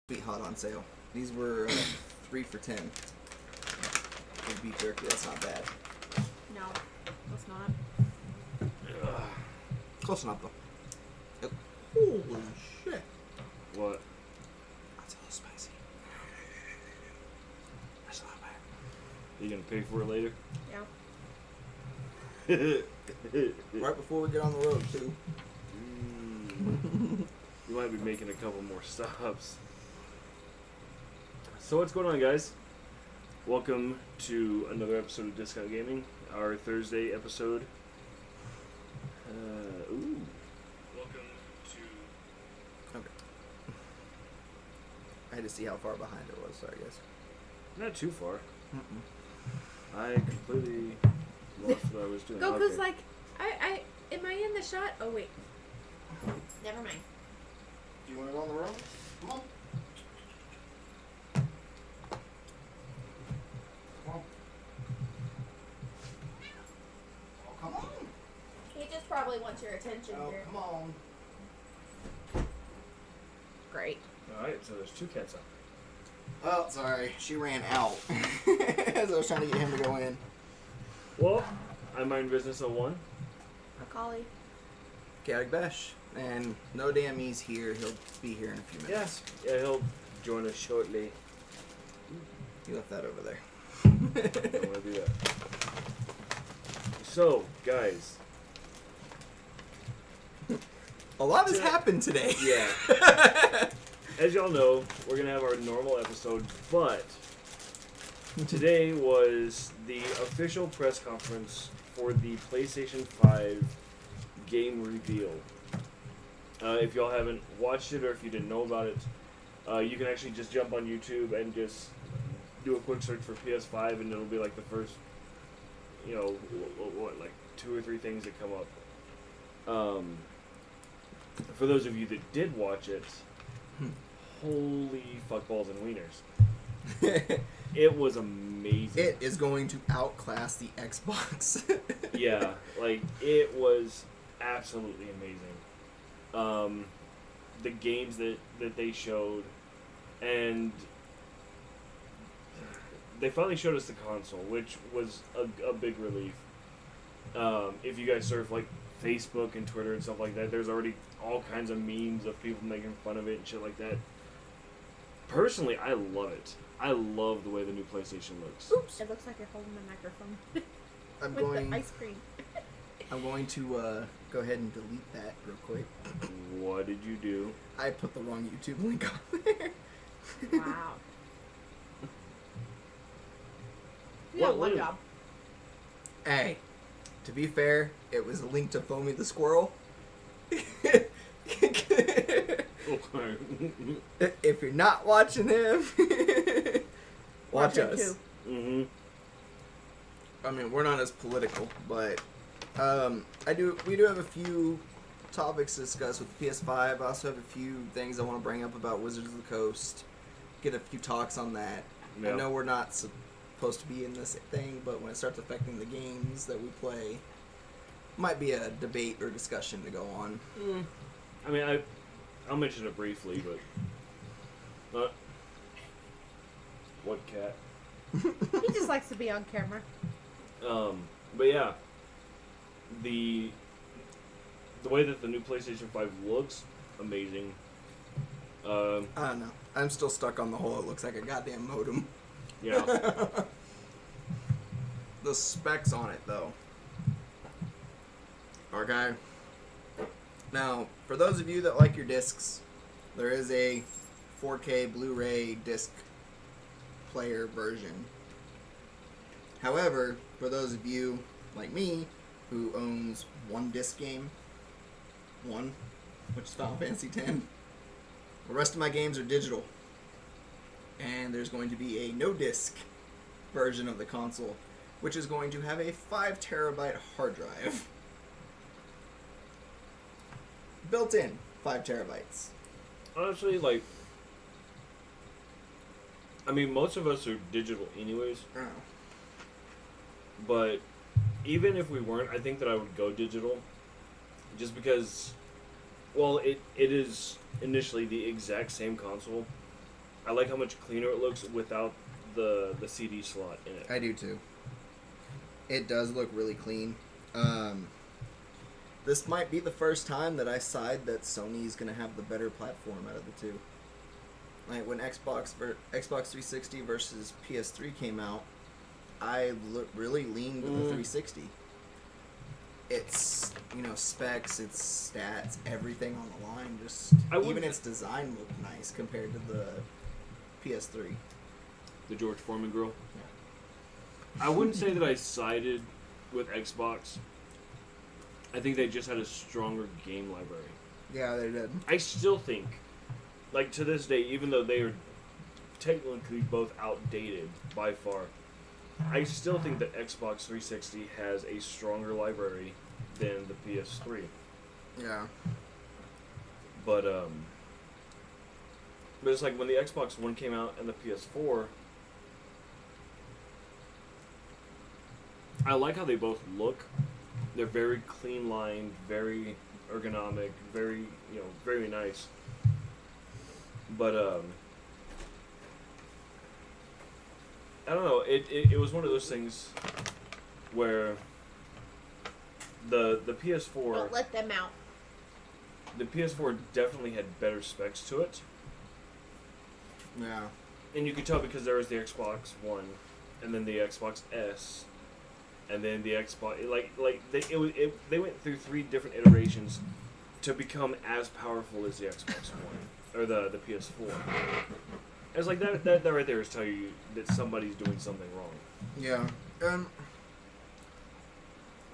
Sweet Hot on sale. These were 3 for $10. Big beef jerky, that's not bad. No, that's not. Close enough though. Yep. Holy shit. What? That's a little spicy. That's not bad. You gonna pay for it later? Yeah. Right before we get on the road too. You might be making a couple more stops. So what's going on, guys? Welcome to another episode of Discount Gaming, our Thursday episode. Welcome to... Okay. I had to see how far behind it was, sorry guys. Not too far. Mm-mm. I completely lost what I was doing. Goku's Okay. like, am I in the shot? Oh wait. Never mind. Do you want to go on the road? Come on. Come on. Oh, come on. He just probably wants your attention Oh, here. come on. Great. Alright, so there's two cats up. Oh, sorry. She ran out as I was trying to get him to go in. Well, I mind business on one. Macaulay. Kaotic Bash. And no damn he's here. He'll be here in a few minutes. Yeah, he'll join us shortly. You left that over there. Don't want to do that. So, guys. A lot has happened today. Yeah. As y'all know, we're going to have our normal episode, but today was the official press conference for the PlayStation 5 game reveal. If y'all haven't watched it or if you didn't know about it, you can actually just jump on YouTube and just do a quick search for PS5 and it'll be like the first, like 2 or 3 things that come up. For those of you that did watch it, holy fuckballs and wieners. It was amazing. It is going to outclass the Xbox. Yeah, like, it was absolutely amazing. The games that they showed, and they finally showed us the console, which was a big relief. If you guys surf, like, Facebook and Twitter and stuff like that, there's already all kinds of memes of people making fun of it and shit like that. Personally, I love it. I love the way the new PlayStation looks. Oops. It looks like you're holding the microphone. With the ice cream. I'm going to go ahead and delete that real quick. What did you do? I put the wrong YouTube link on there. Wow. You What got one link? job. Hey, to be fair, it was a link to Foamy the Squirrel. If you're not watching him, watch him us. too. Mm-hmm. I mean, we're not as political, but we do have a few topics to discuss with the PS5. I also have a few things I want to bring up about Wizards of the Coast. Get a few talks on that. Yeah. I know we're not supposed to be in this thing, but when it starts affecting the games that we play, might be a debate or discussion to go on. I mean, I'll mention it briefly, but what cat? He just likes to be on camera. But yeah, the way that the new PlayStation 5 looks, amazing. I don't know. I'm still stuck on the whole it looks like a goddamn modem. Yeah. The specs on it, though. Okay. Now, for those of you that like your discs, there is a 4K Blu-ray disc player version. However, for those of you like me who owns one disc game, which is Final Fantasy X, the rest of my games are digital. And there's going to be a no-disc version of the console, which is going to have a 5 terabyte hard drive. Built in 5 terabytes. Honestly, like, I mean, most of us are digital anyways, Oh. but even if we weren't, I think that I would go digital, just because, well, it is initially the exact same console, I like how much cleaner it looks without the CD slot in it. I do too. It does look really clean. This might be the first time that I side that Sony's gonna have the better platform out of the two. Like when Xbox 360 versus PS3 came out, I really leaned with the 360. Its specs, its stats, everything on the line. Just even its design looked nice compared to the PS3. The George Foreman grill. Yeah. I wouldn't say that I sided with Xbox. I think they just had a stronger game library. Yeah, they did. I still think, like to this day, even though they are technically both outdated by far, I still think that Xbox 360 has a stronger library than the PS3. Yeah. But it's like when the Xbox One came out and the PS4, I like how they both look. They're very clean lined, very ergonomic, very very nice. But I don't know. It was one of those things where the PS4. Don't let them out. The PS4 definitely had better specs to it, Yeah. and you could tell because there was the Xbox One, and then the Xbox S, and then the Xbox. They went through 3 different iterations to become as powerful as the Xbox One or the PS4. It's like that right there is telling you that somebody's doing something wrong. Yeah.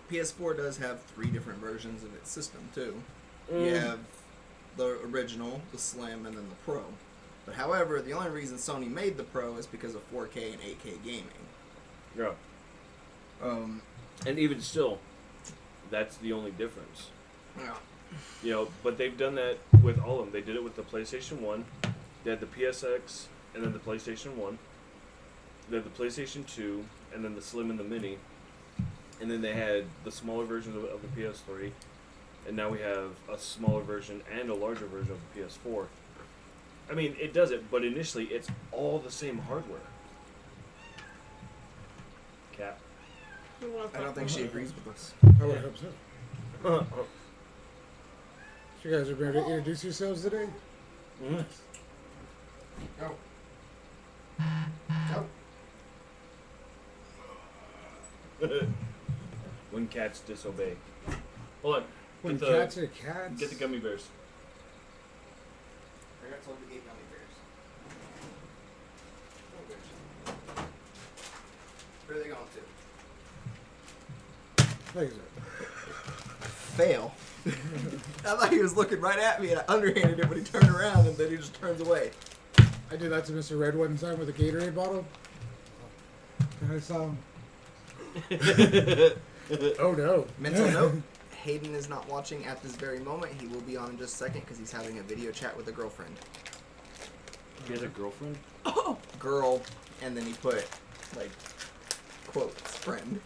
PS4 does have 3 different versions of its system too. You have the original, the Slim, and then the Pro. But however, the only reason Sony made the Pro is because of 4K and 8K gaming. Yeah. And even still, that's the only difference. Yeah. But they've done that with all of them. They did it with the PlayStation 1. They had the PSX, and then the PlayStation 1. They had the PlayStation 2, and then the Slim and the Mini. And then they had the smaller version of the PS3. And now we have a smaller version and a larger version of the PS4. I mean, it does it, but initially it's all the same hardware. Cap. I don't think she agrees with us. I would hope so. You guys are ready to introduce yourselves today? Go. Go. When cats disobey. Hold on. When Get the- cats are cats? Get the gummy bears. I got told to get gummy bears. Where are they going to? Thank you, sir. Fail. I thought he was looking right at me and I underhanded it, but he turned around and then he just turns away. I did that to Mr. Red one time with a Gatorade bottle. And I saw him. Oh no. Mental note, Hayden is not watching at this very moment. He will be on in just a second because he's having a video chat with a girlfriend. He has a girlfriend? Oh! Girl, and then he put, like, quotes, friend.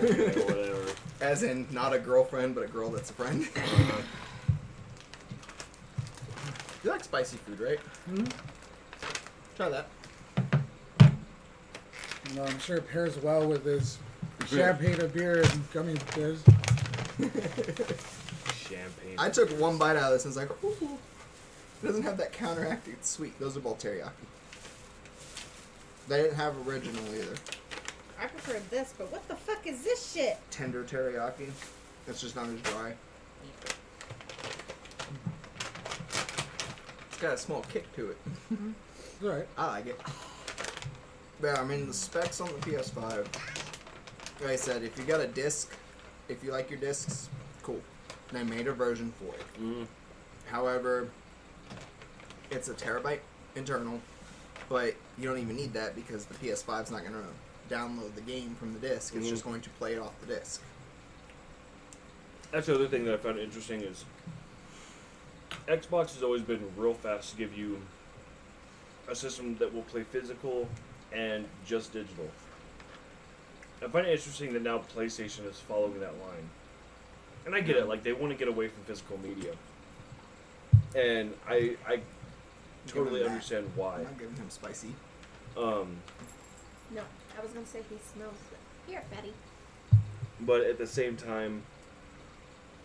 Okay, whatever. As in, not a girlfriend, but a girl that's a friend. You like spicy food, right? Mm-hmm. Try that. No, I'm sure it pairs well with this champagne of beer and gummy bears. Champagne. I took one bite out of this and was like, ooh. It doesn't have that counteracting sweet. Those are both teriyaki. They didn't have original either. I prefer this, but what the fuck is this shit? Tender teriyaki. It's just not as dry. It's got a small kick to it. It's alright. I like it. Yeah, I mean, the specs on the PS5, like I said, if you got a disc, if you like your discs, cool. They made a version for it. However, it's a terabyte internal, but you don't even need that because the PS5's not going to download the game from the disc. It's just going to play it off the disc. That's the other thing that I found interesting is Xbox has always been real fast to give you a system that will play physical and just digital. I find it interesting that now PlayStation is following that line. And I get it, like they want to get away from physical media. And I totally that. understand why. I'm not giving him spicy. Um, No, I was gonna say he smells good. Here, fatty. but at the same time,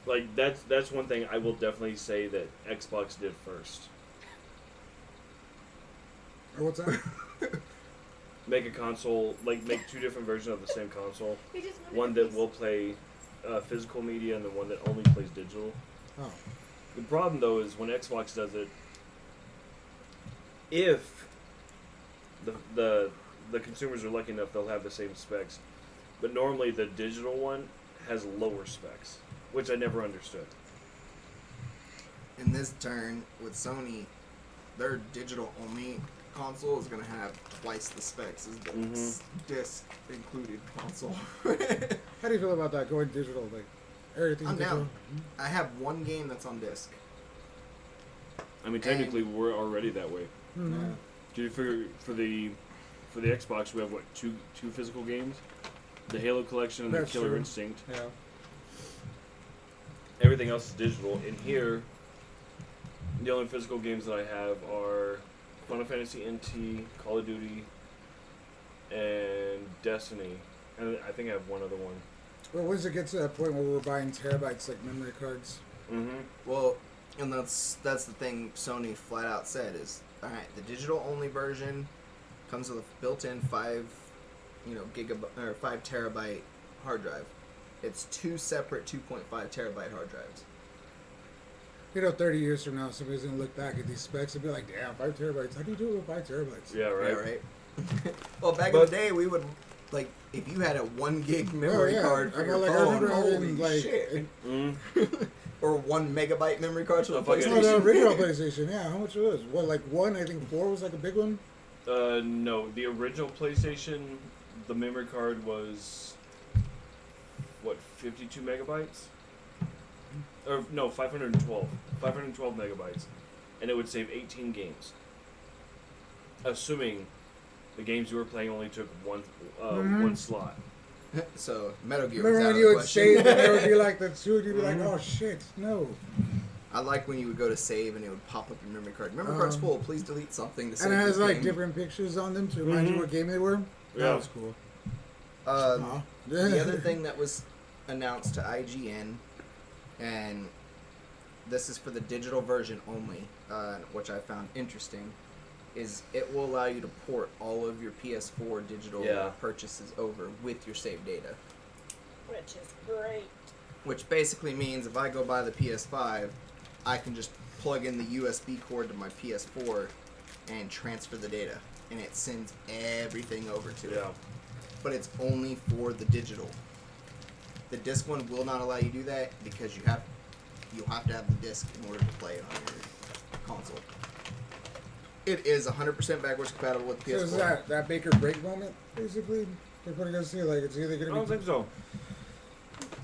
like that's one thing I will definitely say that Xbox did first. Oh, what's that? Make a console, like make two different versions of the same console. He just wanted One a that piece. will play physical media and the one that only plays digital. Oh. The problem though is when Xbox does it, if the consumers are lucky enough, they'll have the same specs. But normally the digital one has lower specs, which I never understood. In this turn with Sony, their digital only console is gonna have twice the specs as the disc included console. How do you feel about that going digital? Like everything's I'm digital. down. I have one game that's on disc. I mean, technically we're already that way. Mhm. Do you figure for the Xbox we have what two physical games, the Halo collection and That's the Killer true. Instinct. Yeah. Everything else is digital. In here, the only physical games that I have are Final Fantasy NT, Call of Duty, and Destiny. And I think I have one other one. Well, when does it get to that point where we're buying terabytes like memory cards? Mm-hmm. Well, and that's the thing Sony flat out said is, all right, the digital only version comes with a built-in 5 terabyte hard drive. It's 2 separate 2.5 terabyte hard drives. 30 years from now, somebody's gonna look back at these specs and be like, "Damn, 5 terabytes. How do you do it with 5 terabytes?" Yeah, right. Yeah, right. Well, back in the day, we would like if you had a 1 gig memory card for I your know, like, I phone. remember Holy having like shit! Mm. Or 1 megabyte memory card for the A fucking- oh, the PlayStation. original PlayStation. Yeah, how much it was? What, like 1? I think 4 was like a big one. No, the original PlayStation, the memory card was what 52 megabytes, or no 512 megabytes, and it would save 18 games. Assuming the games you were playing only took one slot. So Metal Gear Remember was out when of you the would question. save and there would be like the 2 and you'd be like, "Oh shit, no." I like when you would go to save and it would pop up your memory card. Memory card's full. Please delete something to save And it has this like game. different pictures on them to remind you what game they were. Yeah. That was cool. The other thing that was announced to IGN, and this is for the digital version only, which I found interesting, is it will allow you to port all of your PS4 digital purchases over with your save data. Which is great. Which basically means if I go buy the PS5, I can just plug in the USB cord to my PS4 and transfer the data, and it sends everything over to it. Yeah. But it's only for the digital. The disc one will not allow you to do that because you'll have to have the disc in order to play it on your console. It is 100% backwards compatible with So PS4. is that make or break moment, basically? They're putting us here, like it's either I gonna don't be. think so.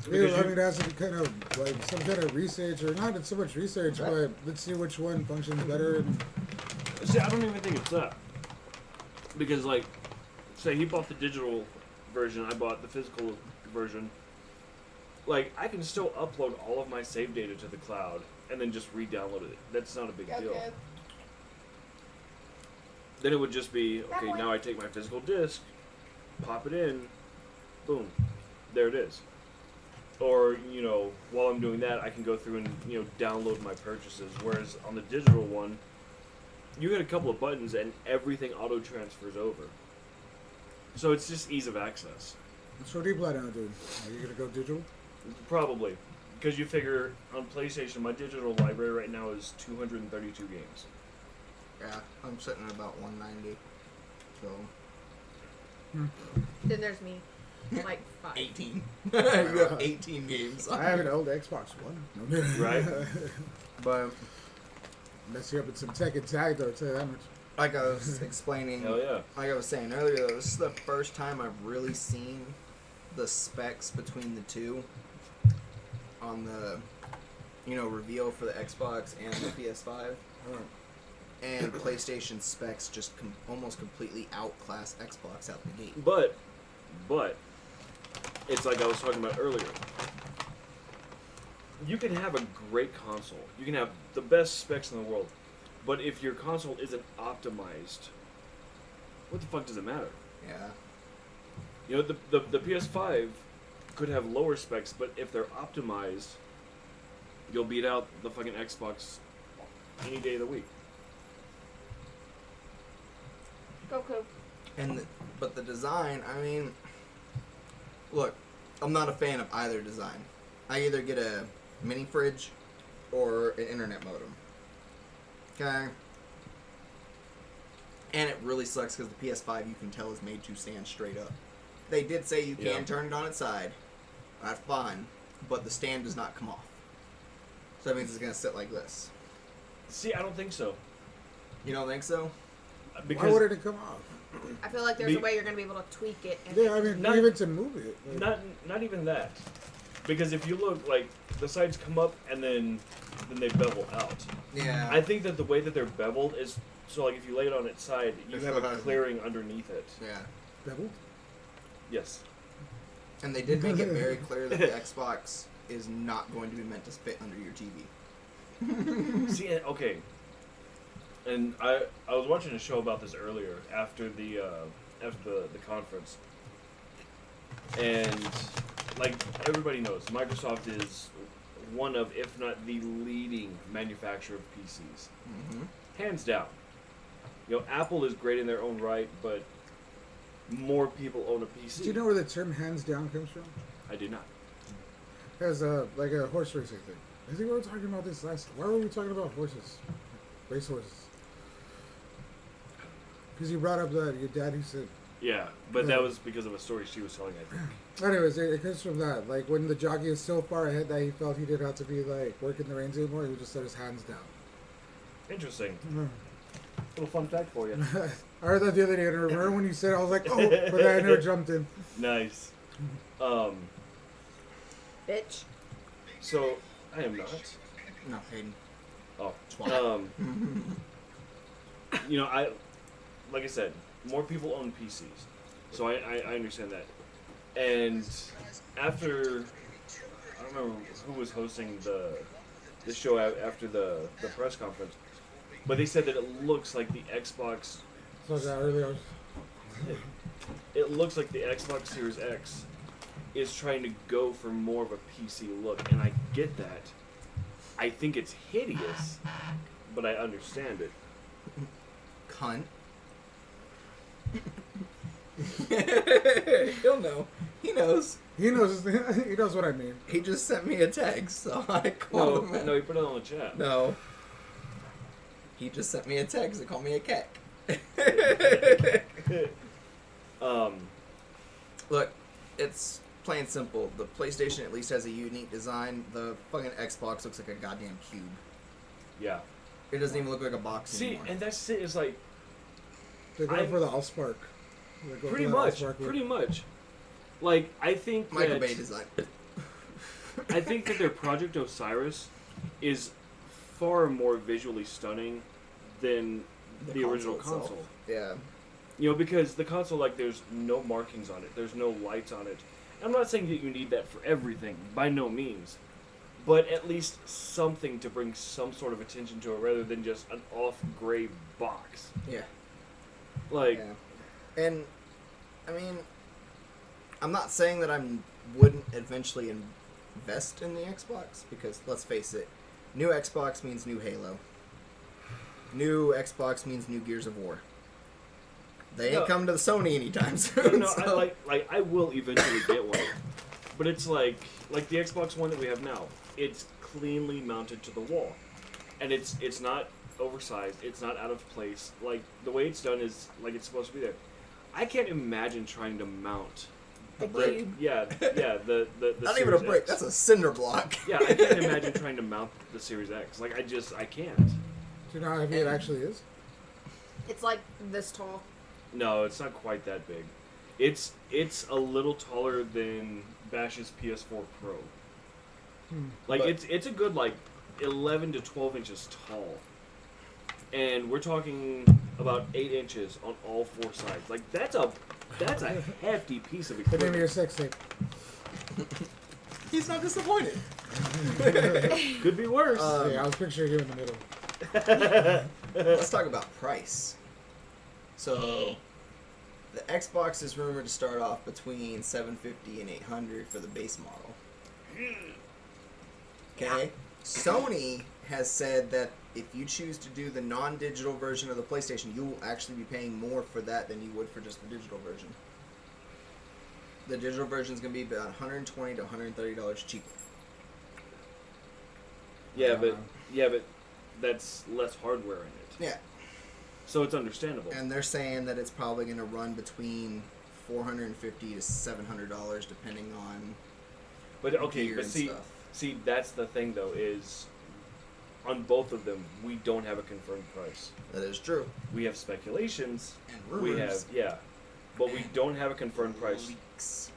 Maybe, I mean, it has to be kind of like some kind of research, or not so much research, Right. but let's see which one functions better. And See, I don't even think it's that. Because, like, say he bought the digital version, I bought the physical version. Like, I can still upload all of my save data to the cloud and then just re-download it. That's not a big deal. Okay. Then it would just be, That okay, way. now I take my physical disc, pop it in, boom, there it is. Or, while I'm doing that, I can go through and, download my purchases. Whereas on the digital one, you hit a couple of buttons and everything auto-transfers over. So it's just ease of access. so what do you plan on doing? Are you gonna go digital? Probably. Because you figure, on PlayStation, my digital library right now is 232 games. Yeah, I'm sitting at about 190. So Then there's me. Like 5. 18. You have 18 games. I have an old Xbox One. Right. But Mess you up with some tech and tag, though. I'll tell you that much. like I was explaining, Hell yeah. like I was saying earlier, though, this is the first time I've really seen the specs between the two on the, reveal for the Xbox and the PS5. And PlayStation specs just almost completely outclass Xbox out the gate. But, it's like I was talking about earlier. You can have a great console. You can have the best specs in the world. But if your console isn't optimized, what the fuck does it matter? Yeah. You know, the PS5 could have lower specs, but if they're optimized, you'll beat out the fucking Xbox any day of the week. Goku. But the design, I mean, look, I'm not a fan of either design. I either get a mini fridge or an internet modem. Okay? And it really sucks because the PS5, you can tell, is made to stand straight up. They did say you can turn it on its side. That's fine. But the stand does not come off. So that means it's going to sit like this. See, I don't think so. You don't think so? Why would it come off? I feel like there's a way you're going to be able to tweak it. And Yeah, I mean, even to move it. Like, not even that. Because if you look, like, the sides come up and then they bevel out. Yeah. I think that the way that they're beveled is, so like if you lay it on its side, you It's have a not- clearing underneath it. Yeah. beveled? Yes. And they did make it very clear that the Xbox is not going to be meant to fit under your TV. See, okay. And I was watching a show about this earlier after the conference, and like everybody knows, Microsoft is one of, if not the leading manufacturer of PCs, hands down. You know, Apple is great in their own right, but more people own a PC. Do you know where the term "hands down" comes from? I do not. As like a horse racing thing. I think we were talking about this last. Why were we talking about horses? Race horses. Because you brought up that your dad used to. Yeah, but that was because of a story she was telling, I think. Anyways, it comes from that. Like when the jockey is so far ahead that he felt he didn't have to be like working the reins anymore, he would just set his hands down. Interesting. Little fun fact for you. I heard that the other day, and I remember when you said it, I was like, oh, but then I never jumped in. Nice. Bitch. So I am not. No, Hayden. Oh. Twat. You know, like I said, more people own PCs, so I understand that. And after, I don't remember who was hosting the show after the press conference, but they said that it looks like the Xbox. So that earlier. It looks like the Xbox Series X is trying to go for more of a PC look, and I get that. I think it's hideous, but I understand it. Cunt. He'll know. He knows. He knows. He knows what I mean. He just sent me a text, so I called him. No, he put it on the chat. No. He just sent me a text and called me a cat. Look, it's plain and simple. The PlayStation at least has a unique design. The fucking Xbox looks like a goddamn cube. Yeah. It doesn't even look like a box See, anymore. and that's it. It's like They're going for the Allspark. pretty much. Like I think Michael that Bay design. I think that their Project Osiris is far more visually stunning than the original itself. console. Yeah. You know, because the console, like, there's no markings on it. There's no lights on it. I'm not saying that you need that for everything, by no means. But at least something to bring some sort of attention to it rather than just an off-gray box. Yeah. Like, yeah. And, I mean, I'm not saying that I wouldn't eventually invest in the Xbox, because, let's face it, new Xbox means new Halo. New Xbox means new Gears of War. They ain't coming to the Sony anytime soon. no, So. I will eventually get one. But it's like the Xbox One that we have now. It's cleanly mounted to the wall. And it's not oversized. It's not out of place. Like, the way it's done is like it's supposed to be there. I can't imagine trying to mount A brick. cube. Yeah, the Not even a Series brick. X. That's a cinder block. Yeah, I can't imagine trying to mount the Series X. Like, I can't. Do you know how heavy it actually is? It's like this tall. No, it's not quite that big. It's a little taller than Bash's PS4 Pro. Like, But- it's a good, like, 11 to 12 inches tall. And we're talking about 8 inches on all four sides. Like, that's a hefty piece of The name of equipment. your sex tape. He's not disappointed. Could be worse. Yeah, I was picturing you in the middle. let's talk about price. So, the Xbox is rumored to start off between $750 and $800 for the base model. Okay. Sony has said that if you choose to do the non-digital version of the PlayStation, you will actually be paying more for that than you would for just the digital version. The digital version is going to be about $120 to $130 cheaper. Yeah, but that's less hardware in it. Yeah. So it's understandable. And they're saying that it's probably going to run between $450 to $700 depending on But okay, gear but and see, stuff. that's the thing though is, on both of them we don't have a confirmed price. That is true. We have speculations. And rumors. But we don't have a confirmed price. Leaks.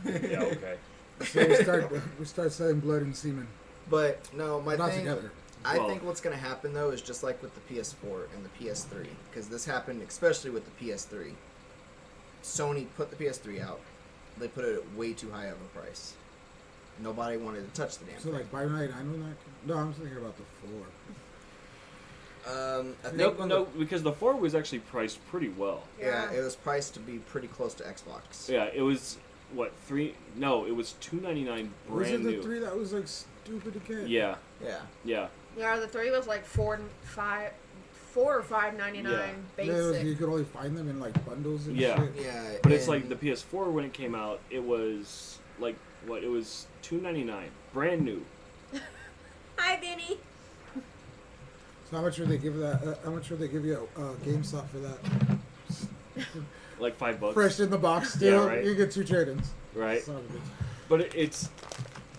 Yeah, okay. So we start selling blood and semen. But no, my Not thing. together. I Well- think what's going to happen though is just like with the PS4 and the PS3, because this happened especially with the PS3. Sony put the PS3 out. They put it at way too high of a price. Nobody wanted to touch the damn So thing. like by night, I know that. No, I'm thinking about the 4. I think when No, because the 4 was actually priced pretty well. yeah, it was priced to be pretty close to Xbox. Yeah, it was what 3? No, it was $299 Was it brand the new. 3 that was like stupid to get? Yeah, Yeah. yeah. Yeah, the 3 was like $4 or $5.99 Yeah. basic. You could only find them in like bundles and Yeah. shit. Yeah. But it's like and- the PS4 when it came out, it was like what? It was $299 brand new. Hi, Benny. So how much would they give that? How much would they give you at GameStop for that? Like $5. Fresh in the box, still. Yeah, right. You get 2 trade-ins. Right? Son of a bitch. But it's,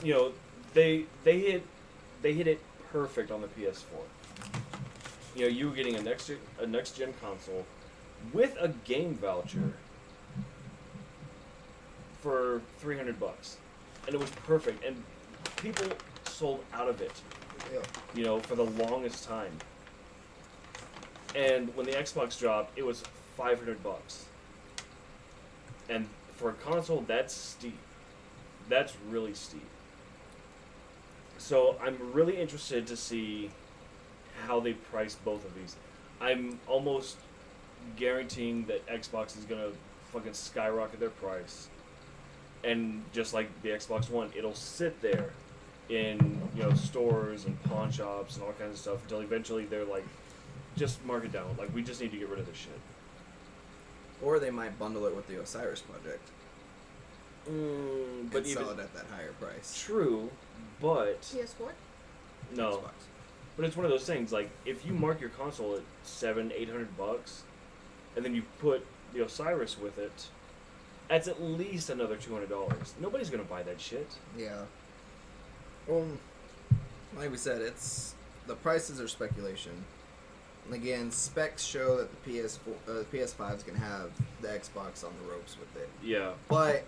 you know, they hit it perfect on the PS4. You know, you were getting a next gen console with a game voucher for $300, and it was perfect. And people sold out of it, Yeah. you know, for the longest time. And when the Xbox dropped, it was $500. And for a console, that's steep. That's really steep. So I'm really interested to see how they price both of these. I'm almost guaranteeing that Xbox is gonna fucking skyrocket their price. And just like the Xbox One, it'll sit there in, you know, stores and pawn shops and all kinds of stuff until eventually they're like, just mark it down. Like, we just need to get rid of this shit. Or they might bundle it with the Osiris project But and even sell it at that higher price. true, but PS4? no. Xbox. But it's one of those things. Like, if you mark your console at $700-800, and then you put the Osiris with it, that's at least another $200. Nobody's gonna buy that shit. Yeah. Well, like we said, the prices are speculation. And again, specs show that the PS5 is gonna have the Xbox on the ropes with it, Yeah. but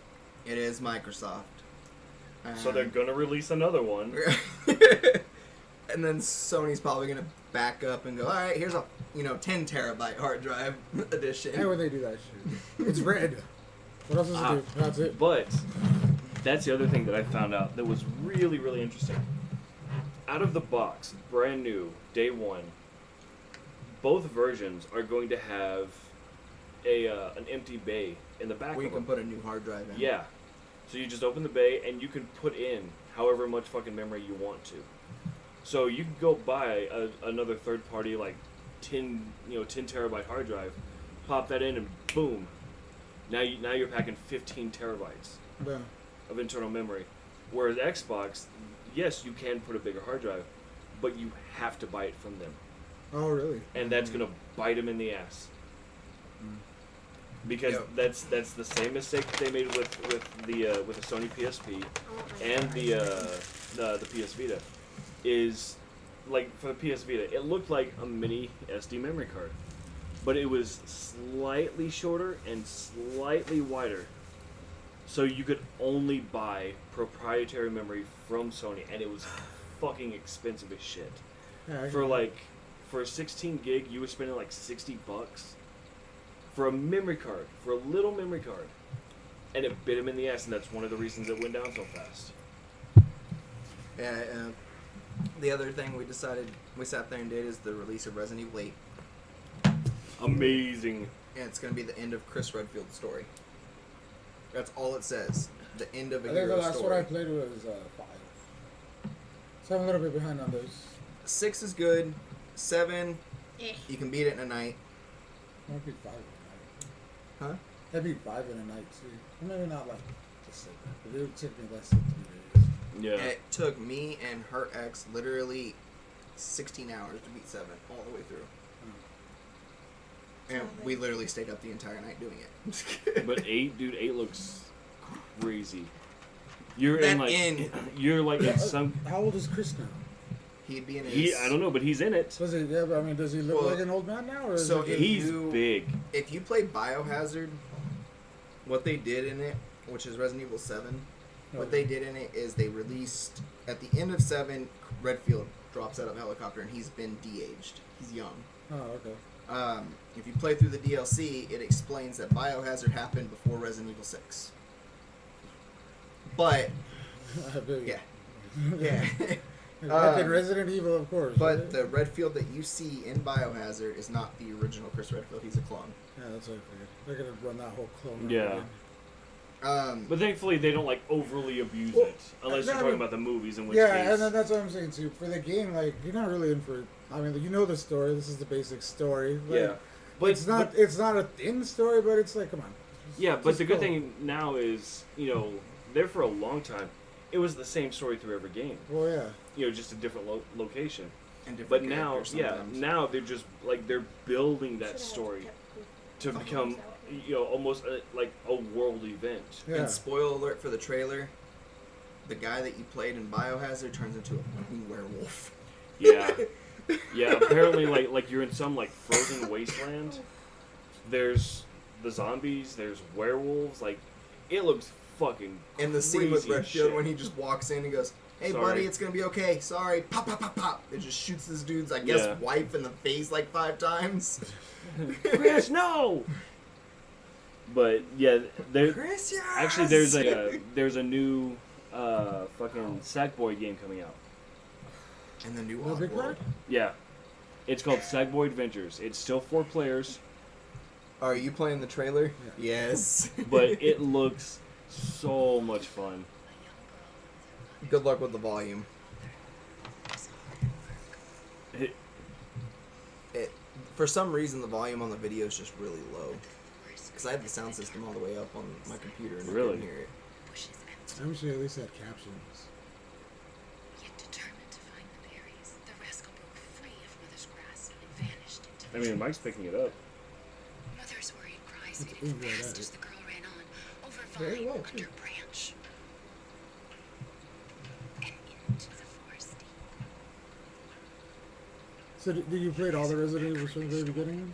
it is Microsoft. So they're gonna release another one. And then Sony's probably gonna back up and go, all right, here's a 10 terabyte hard drive edition. How would they do that shit? It's red. What else is it do? That's it. But that's the other thing that I found out that was really, really interesting. Out of the box, brand new, day one, both versions are going to have an empty bay in the back Where you of can them. put a new hard drive in. Yeah. So you just open the bay and you can put in however much fucking memory you want to. So you can go buy another third party like 10 terabyte hard drive, pop that in and boom. Now you're packing 15 terabytes Yeah. of internal memory. Whereas Xbox, yes, you can put a bigger hard drive, but you have to buy it from them. Oh, really? And that's going to bite them in the ass. Because Yep. that's the same mistake they made with the Sony PSP and the PS Vita. Is like for the PS Vita, it looked like a mini SD memory card, but it was slightly shorter and slightly wider. So you could only buy proprietary memory from Sony, and it was fucking expensive as shit. Yeah, For a 16 gig, you were spending like $60 for a memory card, for a little memory card, and it bit him in the ass, and that's one of the reasons it went down so fast. Yeah, the other thing we sat there and did is the release of Resident Evil 8. Amazing. And it's going to be the end of Chris Redfield's story. That's all it says. The end of a I think the hero's last story. one I played was 5. So I'm a little bit behind on those. 6 is good. 7, Eh. you can beat it in a night. I beat 5 in a night. Huh? I beat 5 in a night too. Maybe not like the 7, but it took me less than 3 days. Yeah. It took me and her ex literally 16 hours to beat 7 all the way through. And we literally stayed up the entire night doing it. But 8, dude, 8 looks crazy. You're That in like end. you're like in some. How old is Chris now? He'd be in his... I don't know, but he's in it. Does he? Yeah, but I mean, does he look Well, like an old man now, or is so it if just, He's big. If you play Biohazard, what they did in it, which is Resident Evil 7, what they did in it is they released, at the end of 7, Redfield drops out of a helicopter and he's been de-aged. He's young. Oh, okay. If you play through the DLC, it explains that Biohazard happened before Resident Evil 6. But, yeah. Yeah. Fucking Resident Evil, of course. But right? the Redfield that you see in Biohazard is not the original Chris Redfield. He's a clone. Yeah, that's what I figured. They're gonna run that whole clone. Yeah. Around. But thankfully, they don't like overly abuse Well, it, unless no, you're I talking mean- about the movies, in which Yeah, case. and then that's what I'm saying too. For the game, like you're not really in for. I mean, you know the story. This is the basic story. Like, Yeah. But it's not. It's not a thin story, but it's like, come on. Yeah, but Just the good go. thing now is, there for a long time, it was the same story through every game. Well, yeah. Just a different location. And different But now, characters yeah, sometimes. now they're just like they're building that story to become, almost like a world event. Yeah. And spoiler alert for the trailer, the guy that you played in Biohazard turns into a fucking werewolf. Yeah, yeah. Apparently, like you're in some like frozen wasteland. There's the zombies. There's werewolves. Like, it looks fucking. In the scene with crazy as Redfield shit. when he just walks in and goes, "Hey Sorry. buddy, it's gonna be okay. Sorry." Pop, pop, pop, pop. It just shoots this dude's, I guess, Yeah. wife in the face like 5 times. Chris, no. But yeah, Chris, yes! actually there's a new fucking Sackboy game coming out. And the new No big Oddworld. card? Yeah, it's called Sackboy Adventures. It's still 4 players, Are you playing the trailer? Yeah. Yes. but it looks so much fun. Good luck with the volume. It, for some reason, the volume on the video is just really low. Because I have the sound system all the way up on my computer and I Really? couldn't hear it. I wish they at least had captions. Yet determined to find the berries, the rascal broke free of Mother's grasp and vanished into I mean, Mike's picking it up. Mother's worried cries That's sounded Uber, fast that as is. the girl ran on, over Very vine, well, under too. branch, and into the forest deep. So, did you play all the Resident Evil from the very beginning?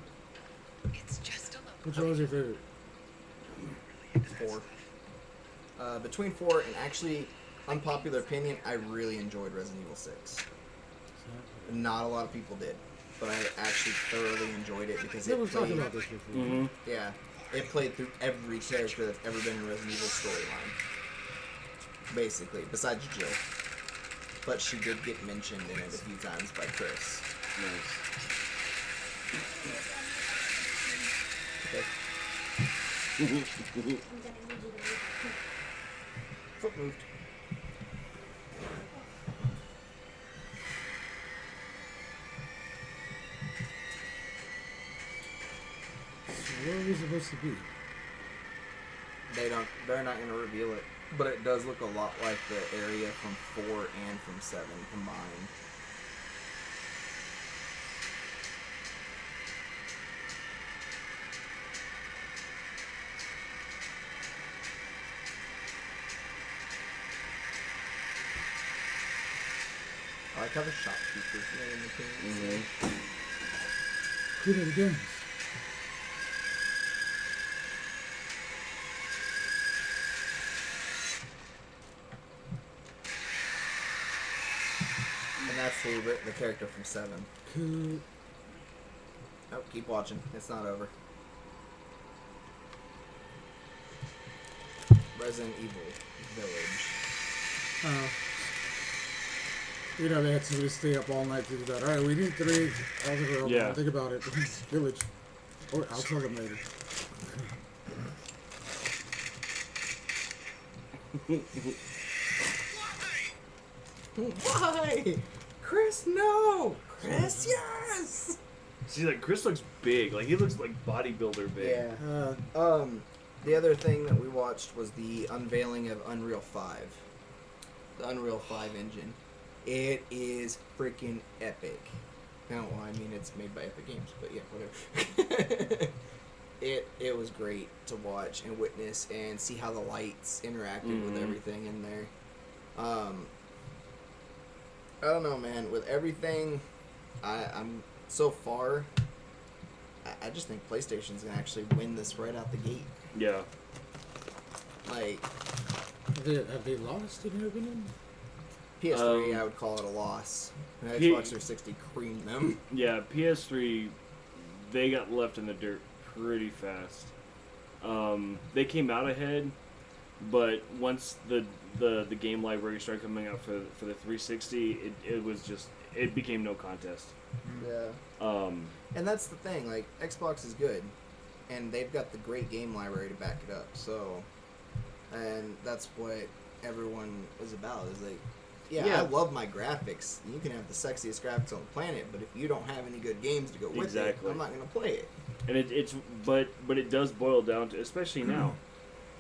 It's just a look. Which one was your favorite? 4. Between 4 and actually, unpopular opinion, I really enjoyed Resident Evil 6. Not a lot of people did. But I actually thoroughly enjoyed it because Yeah, it we've talked played... about this before. Mm-hmm. Yeah. It played through every character that's ever been in Resident Evil storyline. Basically, besides Jill. But she did get mentioned in it a few times by Chris. Nice. Okay. I'm gonna need you to move. Foot moved. So where are we supposed to be? They're not gonna reveal it. But it does look a lot like the area from 4 and from 7 combined. I like how the shopkeeper's name in the thing. Who did it again? And that's the character from 7. Who? Oh, keep watching. It's not over. Resident Evil Village. Oh. You know, they had somebody stay up all night to do that. All right, we need 3. I was like, well, Yeah. think about it. Village. Or I'll tell them later. Why? Chris, no! Chris, yes! See, like Chris looks big. Like he looks like bodybuilder big. Yeah. The other thing that we watched was the unveiling of Unreal 5. The Unreal 5 engine. It is freaking epic. No, well, I mean, it's made by Epic Games, but yeah, whatever. It was great to watch and witness and see how the lights interacted with everything in there. I don't know, man. With everything, I'm so far. I just think PlayStation's gonna actually win this right out the gate. Yeah. Like Have they lost, in your opinion? PS3, I would call it a loss. Xbox 360 creamed them. Yeah, PS3, they got left in the dirt pretty fast. They came out ahead, but once the game library started coming out for the 360, it became no contest. Yeah. And that's the thing. Like, Xbox is good, and they've got the great game library to back it up. So, and that's what everyone is about. Is like, I love my graphics. You can have the sexiest graphics on the planet, but if you don't have any good games to go with it, I'm not gonna play it. And but it does boil down to, especially now,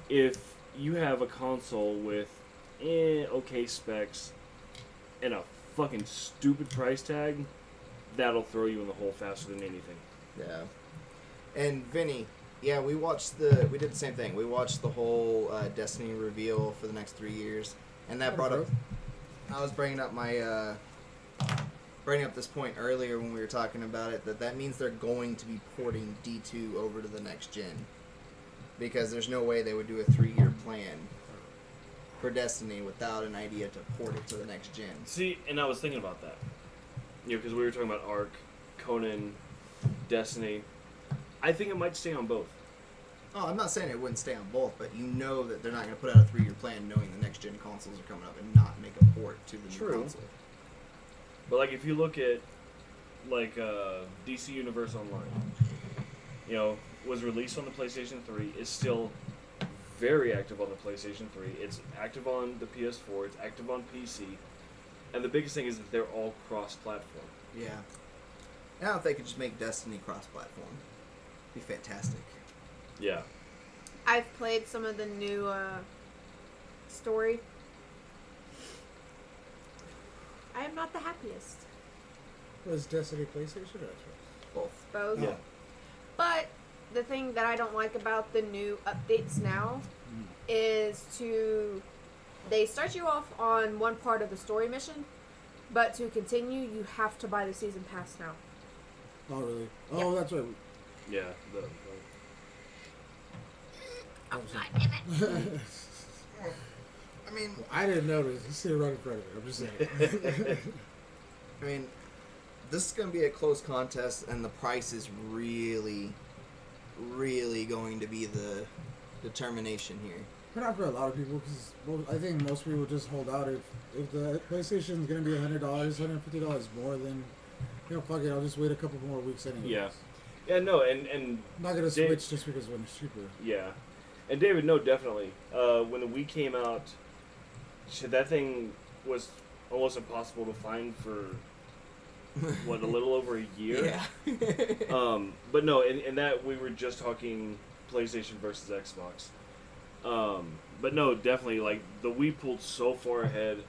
if you have a console with okay specs and a fucking stupid price tag, that'll throw you in the hole faster than anything. Yeah. And Vinny, we did the same thing. We watched the whole Destiny reveal for the next 3 years, and that brought up. I was bringing up this point earlier when we were talking about it, that means they're going to be porting D2 over to the next gen, because there's no way they would do a 3-year plan for Destiny without an idea to port it to the next gen. See, and I was thinking about that. Because we were talking about Ark, Conan, Destiny. I think it might stay on both. Oh, I'm not saying it wouldn't stay on both, but you know that they're not going to put out a 3-year plan knowing the next gen consoles are coming up and not make a port to the new console. But like, if you look at like DC Universe Online, was released on the PlayStation 3, is still very active on the PlayStation 3. It's active on the PS4. It's active on PC. And the biggest thing is that they're all cross-platform. Yeah. Now if they could just make Destiny cross-platform, it'd be fantastic. Yeah. I've played some of the new story. I am not the happiest. Was Destiny PlayStation or Xbox? Both. Both. Yeah. But the thing that I don't like about the new updates now is they start you off on one part of the story mission, but to continue, you have to buy the season pass now. Oh, really? Oh, that's right. Yeah. I'm not in it. I mean, I didn't notice. He's sitting right in front of it. I'm just saying. I mean, this is going to be a close contest, and the price is really, really going to be the determination here. But not for a lot of people, because I think most people just hold out. If the PlayStation is going to be $100, $150 more, then fuck it. I'll just wait a couple more weeks anyway. Yeah. Yeah. No. And I'm not gonna switch just because when it's cheaper. Yeah. And David, no, definitely. When the Wii came out, shit, that thing was almost impossible to find for a little over a year. Yeah. But no, in that we were just talking PlayStation versus Xbox. But no, definitely, like, the Wii pulled so far ahead,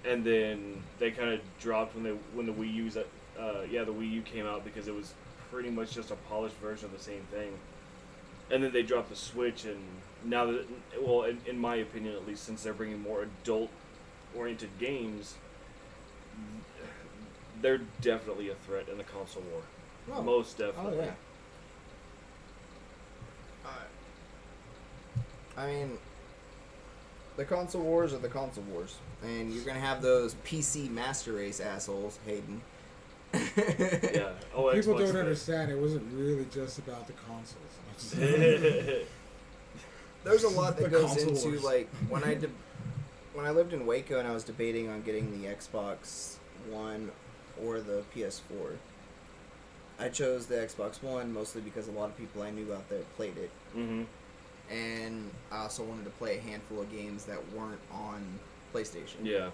and then they kind of dropped when the Wii U's the Wii U came out, because it was pretty much just a polished version of the same thing. And then they dropped the Switch, and now that, well, in my opinion at least, since they're bringing more adult-oriented games, they're definitely a threat in the console war. Oh. Most definitely. Oh, yeah. I mean, the console wars are the console wars, and you're gonna have those PC Master Race assholes, Hayden. Yeah. Oh, People Xbox don't understand. It wasn't really just about the consoles. There's a lot that The goes console into wars. like when I when I lived in Waco and I was debating on getting the Xbox One or the PS4, I chose the Xbox One mostly because a lot of people I knew out there played it. Mm-hmm. And I also wanted to play a handful of games that weren't on PlayStation. Yeah.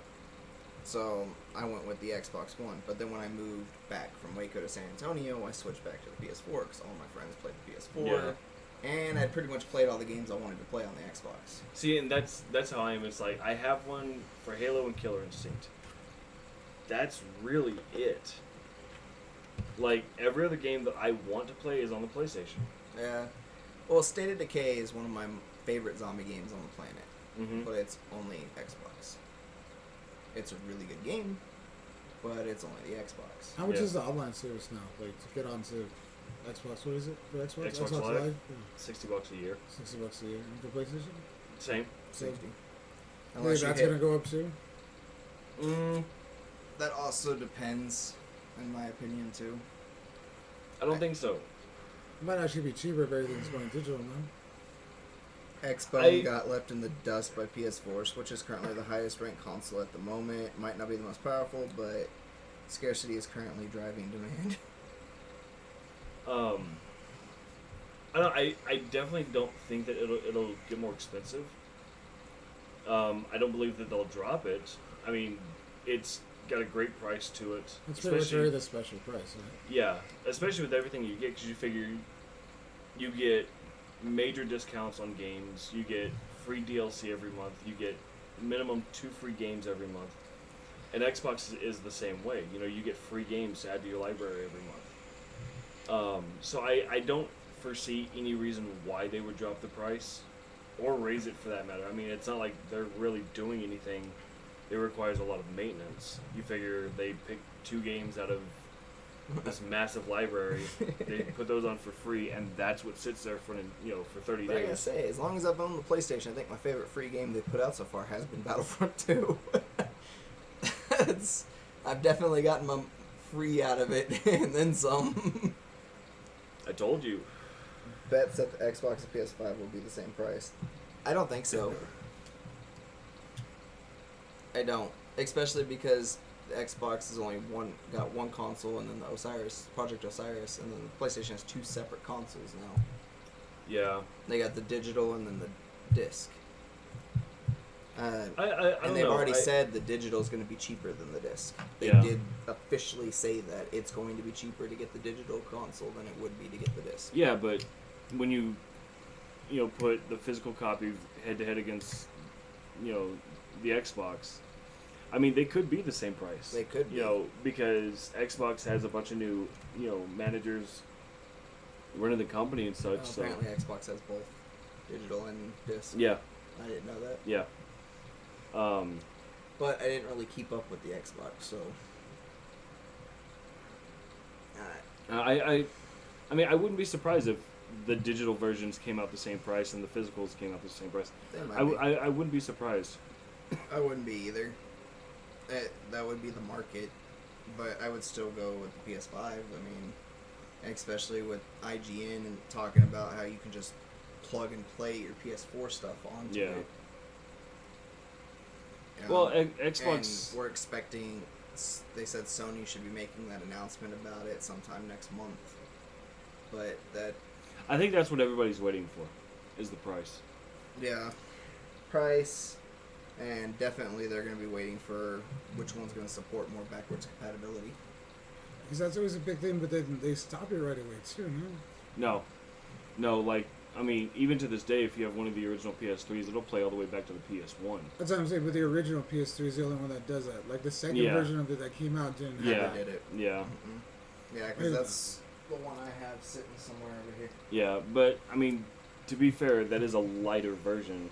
So I went with the Xbox One. But then when I moved back from Waco to San Antonio, I switched back to the PS4 because all my friends played the PS4. Yeah. And I pretty much played all the games I wanted to play on the Xbox. See, and that's how I am. It's like I have one for Halo and Killer Instinct. That's really it. Like every other game that I want to play is on the PlayStation. Yeah. Well, State of Decay is one of my favorite zombie games on the planet. Mm-hmm. But it's only Xbox. It's a really good game, but it's only the Xbox. How much Yeah. is the online service now? Like to get onto Xbox, what is it for Xbox? Xbox Live? Yeah. $60 a year. $60 a year. And for PlayStation? Same. 60. Maybe Unless you that's hit... gonna go up too. That also depends, in my opinion, too. I don't think so. It might actually be cheaper if everything's going digital now. Xbox got left in the dust by PS4, which is currently the highest ranked console at the moment. Might not be the most powerful, but scarcity is currently driving demand. I definitely don't think that it'll get more expensive. I don't believe that they'll drop it. I mean, it's got a great price to it. It's pretty much already the special price, right? Yeah, especially with everything you get, because you figure you get major discounts on games, you get free DLC every month, you get minimum 2 free games every month. And Xbox is the same way. You know, you get free games to add to your library every month. So I don't foresee any reason why they would drop the price or raise it for that matter. I mean, it's not like they're really doing anything. It requires a lot of maintenance. You figure they pick 2 games out of this massive library, they put those on for free, and that's what sits there for 30 But I gotta days. say, as long as I've owned the PlayStation, I think my favorite free game they've put out so far has been Battlefront 2. I've definitely gotten my free out of it, and then some. I told you. Bets that the Xbox and PS5 will be the same price. I don't think so. I don't. Especially because the Xbox has only got one console, and then the Project Osiris, and then the PlayStation has 2 separate consoles now. Yeah. They got the digital and then the disc. I And don't they've know. already said the digital is going to be cheaper than the disc. They Yeah. did officially say that it's going to be cheaper to get the digital console than it would be to get the disc. Yeah, but when you put the physical copy head to head against the Xbox, I mean they could be the same price. They could be. Because Xbox has a bunch of new managers running the company and such. So Apparently Xbox has both digital and disc. yeah, I didn't know that. yeah. But I didn't really keep up with the Xbox, so. I mean I wouldn't be surprised if the digital versions came out the same price and the physicals came out the same price. They might be. I wouldn't be surprised. I wouldn't be either. That would be the market, but I would still go with the PS5. I mean, especially with IGN and talking about how you can just plug and play your PS4 stuff onto Yeah. it. Well, And Xbox. we're expecting. They said Sony should be making that announcement about it sometime next month. But that, I think that's what everybody's waiting for, is the price. yeah, price, and definitely they're going to be waiting for which one's going to support more backwards compatibility. Because that's always a big thing, but then they stop it right away too, no? No, like, I mean, even to this day, if you have one of the original PS3s, it'll play all the way back to the PS1. That's what I'm saying, but the original PS3 is the only one that does that. Like the second Yeah. version of it that came out didn't have Yeah. Never did it. Yeah, Yeah, because that's the one I have sitting somewhere over here. yeah, but, I mean, to be fair, that is a lighter version,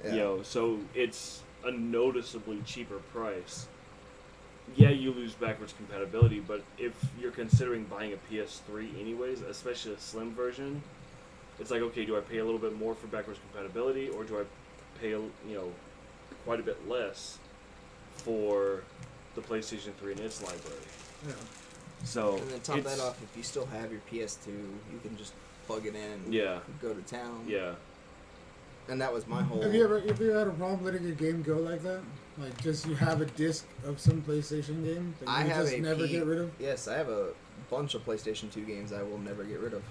Yeah. so it's a noticeably cheaper price. Yeah, you lose backwards compatibility, but if you're considering buying a PS3 anyways, especially a slim version, it's like, okay, do I pay a little bit more for backwards compatibility, or do I pay, quite a bit less for the PlayStation 3 and its library? Yeah. So, And then top it's- that off, if you still have your PS2, you can just plug it in and Yeah. go to town. Yeah. And that was my whole. Have you ever had a problem letting a game go like that? Like, just you have a disc of some PlayStation game that I you have just a never P- get rid of? Yes, I have a bunch of PlayStation 2 games I will never get rid of.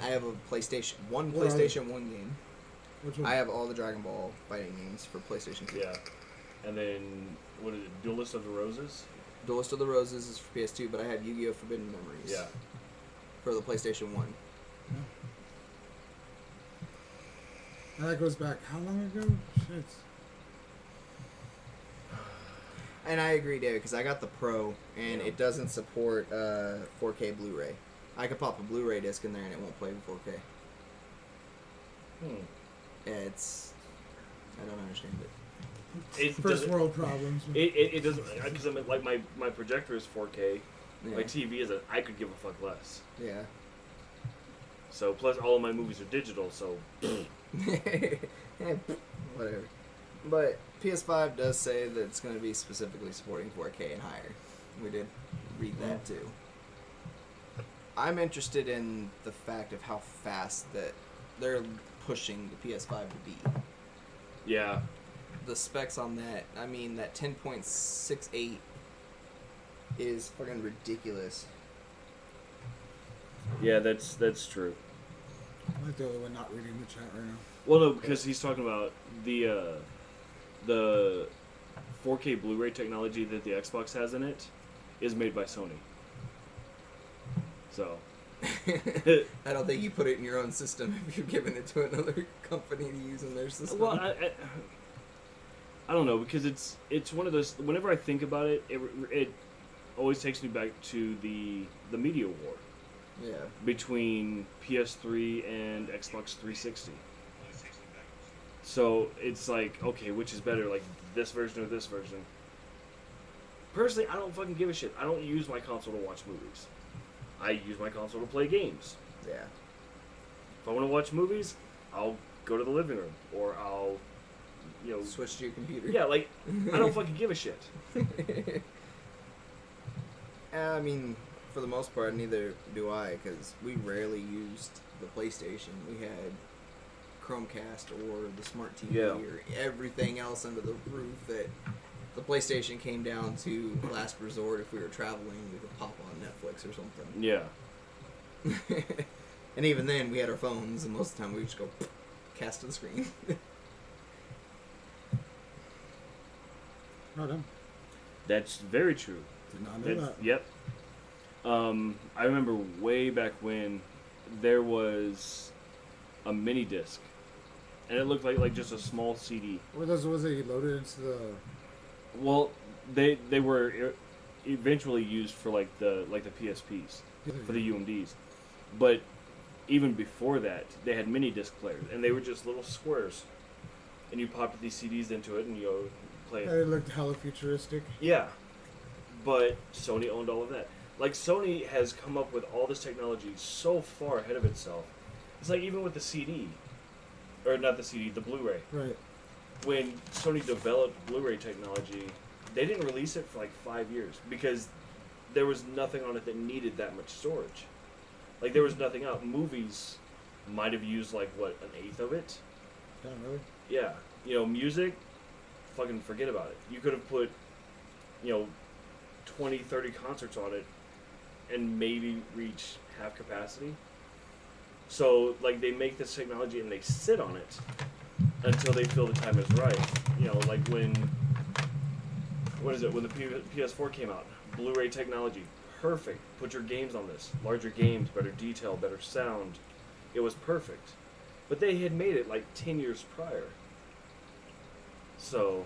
I have a PlayStation What are PlayStation 1 game. Which one? I have all the Dragon Ball fighting games for PlayStation 2. Yeah. And then, what is it? Duelist of the Roses? Duelist of the Roses is for PS2, but I have Yu-Gi-Oh! Forbidden Memories. Yeah. For the PlayStation 1. And that goes back how long ago? Shit. And I agree, David, because I got the Pro, and it doesn't support 4K Blu-ray. I could pop a Blu-ray disc in there, and it won't play in 4K. Hmm. It's... I don't understand it. It First doesn't- world problems. It doesn't, because I mean, like my projector is 4K. Yeah. My TV is I could give a fuck less. Yeah. So plus all of my movies are digital, so Whatever. But PS5 does say that it's going to be specifically supporting 4K and higher. We did read that too. I'm interested in the fact of how fast that they're pushing the PS5 to be. yeah. The specs on that, I mean, that 10.68 is fucking ridiculous. Yeah, that's true. I'm like the only one not reading the chat right now. Well, no, because he's talking about the 4K Blu-ray technology that the Xbox has in it is made by Sony. So, I don't think you put it in your own system if you're giving it to another company to use in their system. well, I don't know, because it's one of those. Whenever I think about it, it always takes me back to the media war Yeah. between PS3 and Xbox 360. So it's like, okay, which is better, like this version or this version? Personally, I don't fucking give a shit. I don't use my console to watch movies. I use my console to play games. Yeah. If I want to watch movies, I'll go to the living room, or I'll, Switch to your computer. yeah, like I don't fucking give a shit. I mean, for the most part, neither do I, because we rarely used the PlayStation. We had Chromecast or the Smart TV Yeah. or everything else under the roof that the PlayStation came down to last resort. If we were traveling, we could pop on Netflix or something. Yeah. And even then, we had our phones, and most of the time we would just go cast to the screen. Right on. That's very true. Did not know that. Yep. I remember way back when there was a mini disc, and it looked like just a small CD. What was it you loaded into the... Well, they were eventually used for like the PSPs, for the UMDs, but even before that, they had mini disc players, and they were just little squares, and you popped these CDs into it, and you play it. It looked hella futuristic. Yeah, but Sony owned all of that. Like, Sony has come up with all this technology so far ahead of itself. It's like even with the CD, or not the CD, the Blu-ray. Right. When Sony developed Blu-ray technology, they didn't release it for like 5 years because there was nothing on it that needed that much storage. Like, there was nothing out. Movies might have used like, what, an eighth of it? Yeah, really? Yeah. Music, fucking forget about it. You could have put, 20, 30 concerts on it and maybe reach half capacity. So, like, they make this technology and they sit on it until they feel the time is right. Like when the PS4 came out, Blu-ray technology, perfect. Put your games on this. Larger games, better detail, better sound. It was perfect. But they had made it like 10 years prior. So,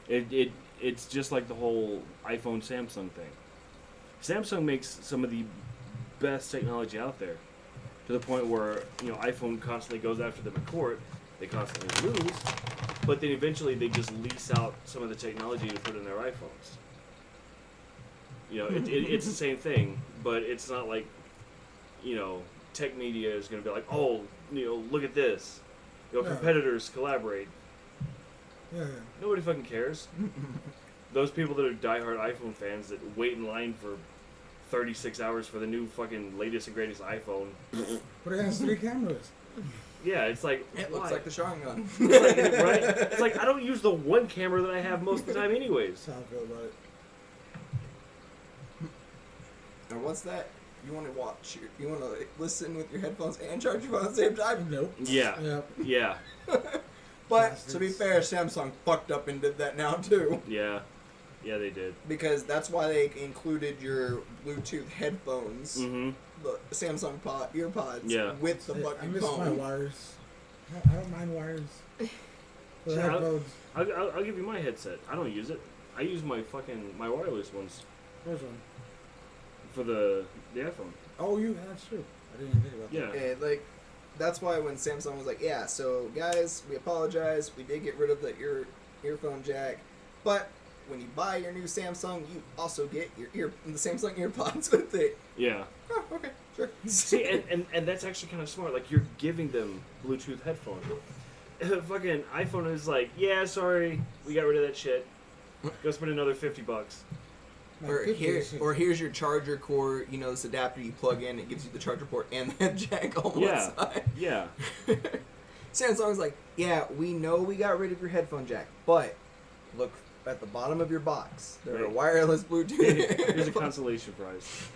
it's just like the whole iPhone Samsung thing. Samsung makes some of the best technology out there, to the point where iPhone constantly goes after them in court. They constantly lose, but then eventually they just lease out some of the technology to put in their iPhones. It's the same thing, but it's not like tech media is going to be like, oh, look at this. Yeah. Competitors collaborate. Yeah. Nobody fucking cares. Those people that are diehard iPhone fans that wait in line for 36 hours for the new fucking latest and greatest iPhone. But it has 3 cameras. Yeah, it's like It looks why? like the Sharingan. It's like, right? It's like I don't use the one camera that I have most of the time, anyways. That's how I feel about it. Or what's that? You want to watch? You want to listen with your headphones and charge your phone at the same time? Nope. Yeah, Yep. yeah, But to be Bastards. fair, Samsung fucked up and did that now too. yeah, yeah. They did. Because that's why they included your Bluetooth headphones, Mm-hmm. the Samsung earpods, Yeah. with the I fucking miss my phone. wires. I don't mind wires. For the Yeah, headphones. I'll give you my headset. I don't use it. I use my wireless ones Which one? for the iPhone. Oh, that's true. I didn't even think about Yeah. And like, that's why when Samsung was like, yeah, so guys, we apologize, we did get rid of the earphone jack, but when you buy your new Samsung, you also get the Samsung earpods with it. Yeah. Oh, okay, sure. See, and that's actually kind of smart. Like, you're giving them Bluetooth headphones. Fucking iPhone is like, yeah, sorry, we got rid of that shit. Go spend another $50. My Or 50 here, is shit. or here's your charger cord. You know, this adapter you plug in. It gives you the charger port and the jack on Yeah. one side. Yeah. Samsung's like, yeah, we know we got rid of your headphone jack, but look at the bottom of your box. There are Right. wireless Bluetooth. Here's a consolation prize.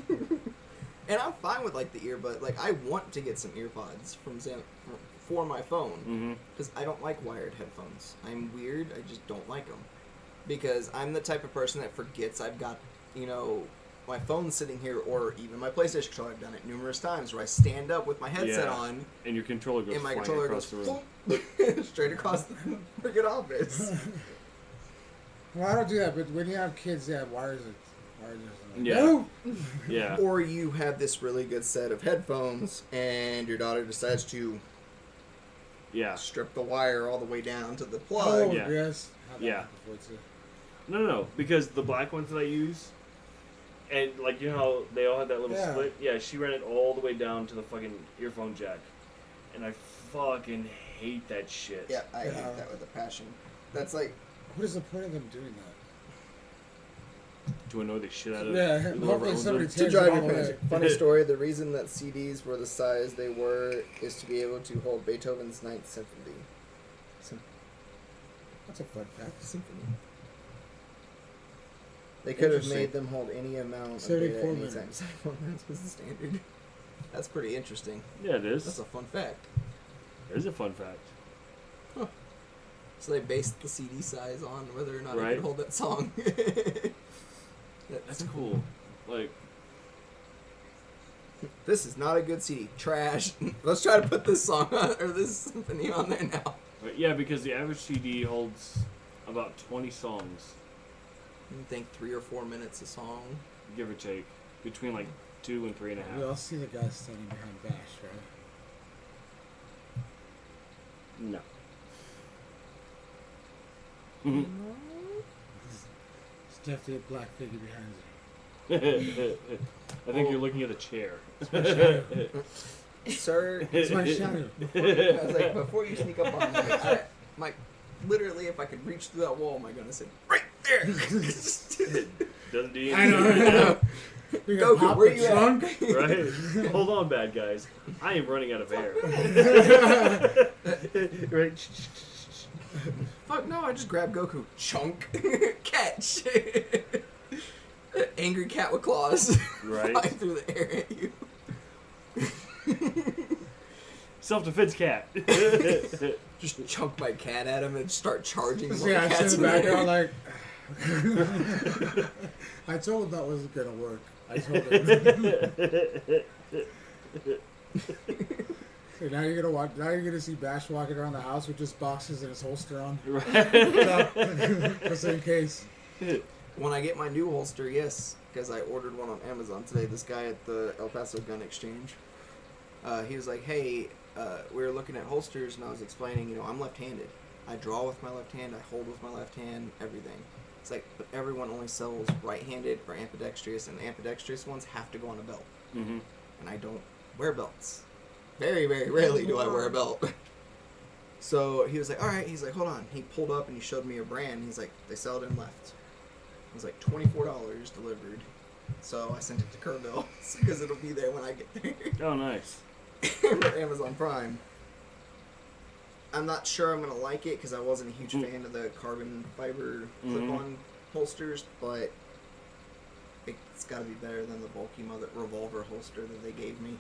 And I'm fine with like the earbud. Like, I want to get some earpods from for my phone Mm-hmm. because I don't like wired headphones. I'm weird. I just don't like them because I'm the type of person that forgets I've got, you know, my phone sitting here, or even my PlayStation controller. I've done it numerous times where I stand up with my headset Yeah. on And your controller goes and my flying controller across goes the room. boom, straight across the freaking office. Well, I don't do that, but when you have kids, they have wires. Wires are like, Yeah. no! Yeah. Or you have this really good set of headphones and your daughter decides to Yeah. strip the wire all the way down to the plug. Oh, Yeah. yes. Had that Yeah. before, too. No, because the black ones that I use, and like, you know how they all had that little Yeah. split? Yeah, she ran it all the way down to the fucking earphone jack. And I fucking hate that shit. Yeah, I Yeah. hate that with a passion. That's like, What is the point of them doing that? To annoy the shit out of Yeah, whoever hopefully owns somebody them. to tears drive them your all parents. away. Funny story, the reason that CDs were the size they were is to be able to hold Beethoven's Ninth Symphony. That's a fun fact. Symphony. They could have Interesting. made them hold any amount of 74 data minutes. anytime. 74 minutes was the standard. That's pretty interesting. Yeah, it is. That's a fun fact. It is a fun fact. So they based the CD size on whether or not it Right. could hold that song. That's cool. Like, This is not a good CD. Trash. Let's try to put this song on, or this symphony on there now. but yeah, because the average CD holds about 20 songs, You think 3 or 4 minutes a song. give or take, between like 2 and 3.5. We all see the guy standing behind Bash, right? No. There's definitely a black figure behind him. I think you're looking at a chair. Sir, It's my shadow. I was like, before you sneak up on me, Mike, literally, if I could reach through that wall, am I gonna say, right there? Doesn't do you I know. You Goku, gonna pop where the you at? trunk? Right? Hold on, bad guys. I am running out of air. Right? Fuck no, I just grabbed Goku. Chunk. Catch. Angry cat with claws. Right. Flying through the air at you. Self-defense cat. Just chunk my cat at him and start charging more Yeah, I cats. sit in the background like. I told him that wasn't gonna work. I told him. So now you're gonna watch. Now you're gonna see Bash walking around the house with just boxes and his holster on, just in case. When I get my new holster, yes, because I ordered one on Amazon today. This guy at the El Paso Gun Exchange, he was like, "Hey, we were looking at holsters," and I was explaining, you know, I'm left-handed. I draw with my left hand. I hold with my left hand. Everything. It's like, but everyone only sells right-handed or ambidextrous, and the ambidextrous ones have to go on a belt, Mm-hmm. and I don't wear belts. Very, very rarely do I wear a belt. So he was like, all right. He's like, hold on. He pulled up and he showed me a brand. He's like, they sell it in left. It was like $24 delivered. So I sent it to Kerrville because it'll be there when I get there. Oh, nice. For Amazon Prime. I'm not sure I'm gonna like it because I wasn't a huge fan of the carbon fiber clip-on holsters, but it's got to be better than the bulky revolver holster that they gave me.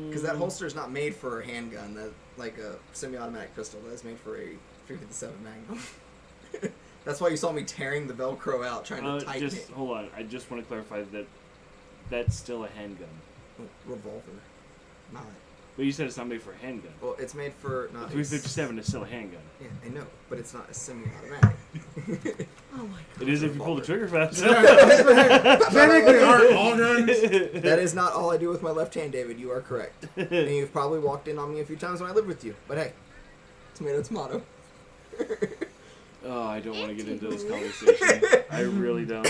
Because that holster is not made for a handgun, like a semi-automatic pistol. That is made for a 357 Magnum. That's why you saw me tearing the Velcro out, trying to tighten it. Hold on, I just want to clarify that that's still a handgun. Revolver, not. But you said it's not made for a handgun. Well, it's made for not. The 357 is still a handgun. Yeah, I know, but it's not a semi-automatic. Oh my god. It is if you pull the trigger fast. Technically, aren't all guns. That is not all I do with my left hand, David. You are correct. And you've probably walked in on me a few times when I lived with you. But hey, tomato, tomato. Oh, I don't want to get into this conversation. I really don't.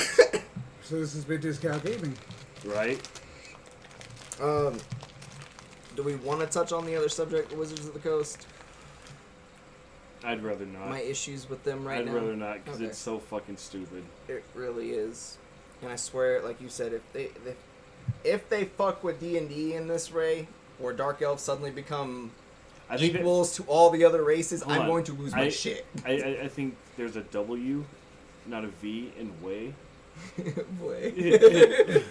So this is big discount gaming. Right? Do we want to touch on the other subject, Wizards of the Coast? I'd rather not. My issues with them right now? I'd rather not, because Okay. it's so fucking stupid. It really is. And I swear, like you said, if they fuck with D&D in this way, or Dark Elves suddenly become I think that- equals to all the other races, Hold I'm on. going to lose my shit. I think there's a W, not a V, in way. Boy.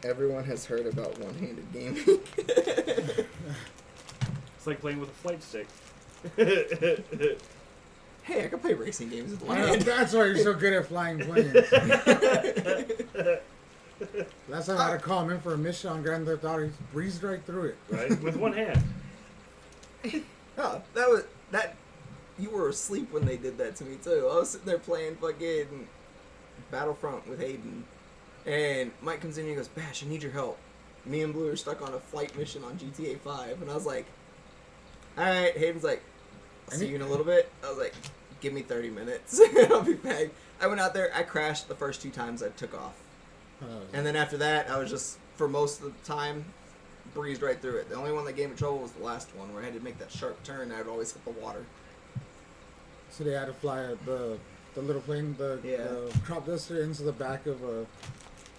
Everyone has heard about one-handed gaming. It's like playing with a flight stick. Hey, I can play racing games with one Yeah, hand. that's why you're so good at flying planes. Last time I had to call him in for a mission on Grand Theft Auto, he breezed right through it. Right? With one hand. Oh, that. You were asleep when they did that to me too. I was sitting there playing fucking Battlefront with Hayden, and Mike comes in and he goes, "Bash, I need your help. Me and Blue are stuck on a flight mission on GTA 5." And I was like, "All right." Hayden's like, "I'll see you in a little bit." I was like, "Give me 30 minutes. I'll be back." I went out there. I crashed the first 2 times I took off, and then after that, I was just for most of the time breezed right through it. The only one that gave me trouble was the last one where I had to make that sharp turn. And I would always hit the water. So they had to fly the little plane, the crop duster into the back of a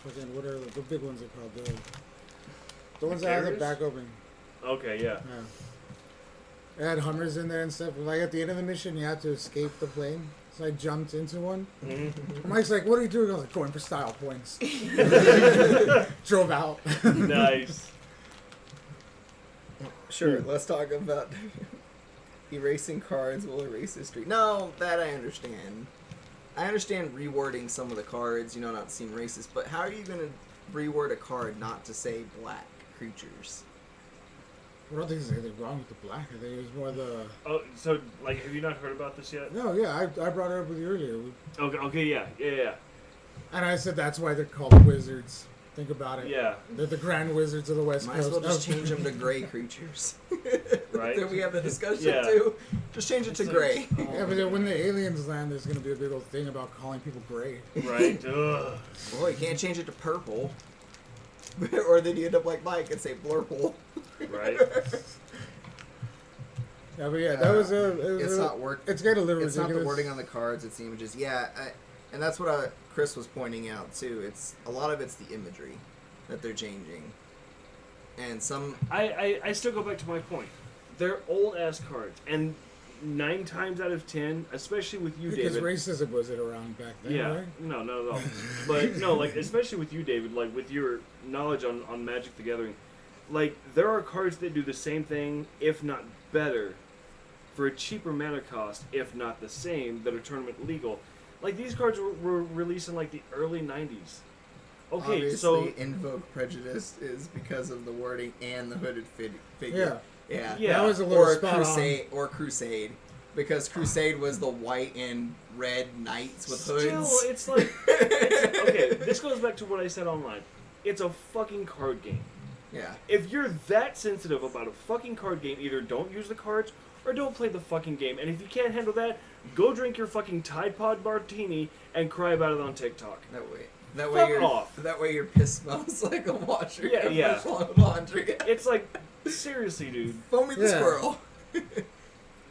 fucking, what are the big ones are called? The ones that have the back open. Okay, yeah. Yeah. They had Hummers in there and stuff. Like at the end of the mission, you had to escape the plane. So I jumped into one. Mm-hmm. Mike's like, "What are you doing?" I was like, "Going for style points." Drove out. Nice. Sure, let's talk about erasing cards will erase history. No, that I understand. I understand rewording some of the cards, not to seem racist, but how are you going to reword a card not to say black creatures? I don't think there's anything wrong with the black. I think it was more the... Oh, so, like, have you not heard about this yet? No, yeah, I brought it up with you earlier. Okay, yeah. And I said that's why they're called wizards. Think about it. Yeah. They're the grand wizards of the West Might as Coast. well just change them to gray creatures. Right? Did we have the discussion Yeah. too? Just change it to gray. Yeah, but then when the aliens land, there's going to be a big old thing about calling people gray. Right? Ugh. Well, you can't change it to purple. Or then you end up like Mike and say blurple. Right? Yeah, but yeah, that was It's not work. It's getting a little It's ridiculous. not the wording on the cards; it's the images. Yeah, and that's what Chris was pointing out too. It's a lot of it's the imagery that they're changing, and some. I still go back to my point. They're old ass cards, and 9 times out of 10, especially with you, Because David. racism wasn't around back then, Yeah, right? no, not at all. But no, like especially with you, David, like with your knowledge on Magic the Gathering, like there are cards that do the same thing, if not better, for a cheaper mana cost, if not the same, that are tournament legal. Like these cards were released in like the early 90s. Okay, Obviously, so Invoke Prejudice is because of the wording and the hooded figure. Yeah. Yeah. Yeah. That was a little Or spot Crusade, because Crusade was the white and red knights with still, hoods. it's like okay. This goes back to what I said online. It's a fucking card game. Yeah. If you're that sensitive about a fucking card game, either don't use the cards or don't play the fucking game. And if you can't handle that, go drink your fucking Tide Pod martini and cry about it on TikTok. That way your piss smells like a washer. Yeah, yeah. Fresh laundry. It's like, seriously, dude. Foamy the Yeah. squirrel.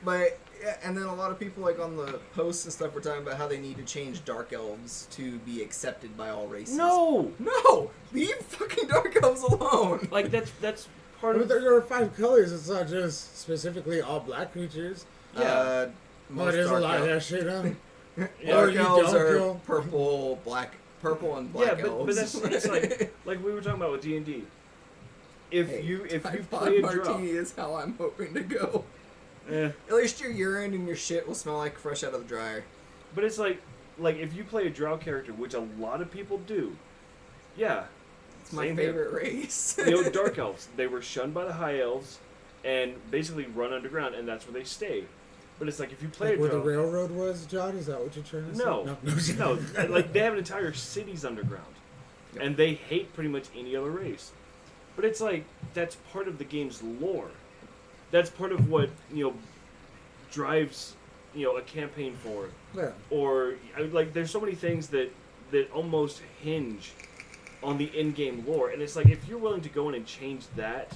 But yeah, and then a lot of people like on the posts and stuff were talking about how they need to change dark elves to be accepted by all races. No, Leave fucking dark elves alone. like that's part But of. there are 5 colors. It's not just specifically all black creatures. Yeah. Oh, there's a lot of that shit, huh? Dark you elves don't are kill. purple and black Yeah, elves. but that's it's like we were talking about with D&D. If Hey, you Typhon play a drow, martini is how I'm hoping to go. eh, At least your urine and your shit will smell like fresh out of the dryer. but it's like if you play a drow character, which a lot of people do, yeah, It's my same here. favorite race. You know, dark elves, they were shunned by the high elves and basically run underground, and that's where they stay. But it's like if you play Like a where the drow, railroad was, John? Is that what you're trying to say? no, like they have entire cities underground, and they hate pretty much any other race. But it's like that's part of the game's lore. That's part of what drives a campaign forward. Yeah. Or like there's so many things that almost hinge on the in-game lore, and it's like if you're willing to go in and change that.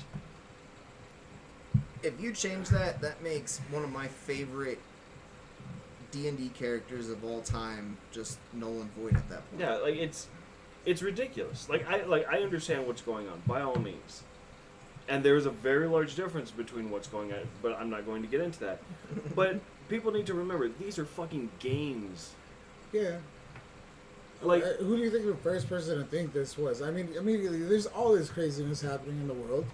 If you change that, that makes one of my favorite D&D characters of all time just null and void at that point. Yeah, like it's ridiculous. Like I understand what's going on by all means, and there is a very large difference between what's going on. But I'm not going to get into that. But people need to remember these are fucking games. Yeah. Like Who do you think the first person to think this was? I mean, immediately, there's all this craziness happening in the world.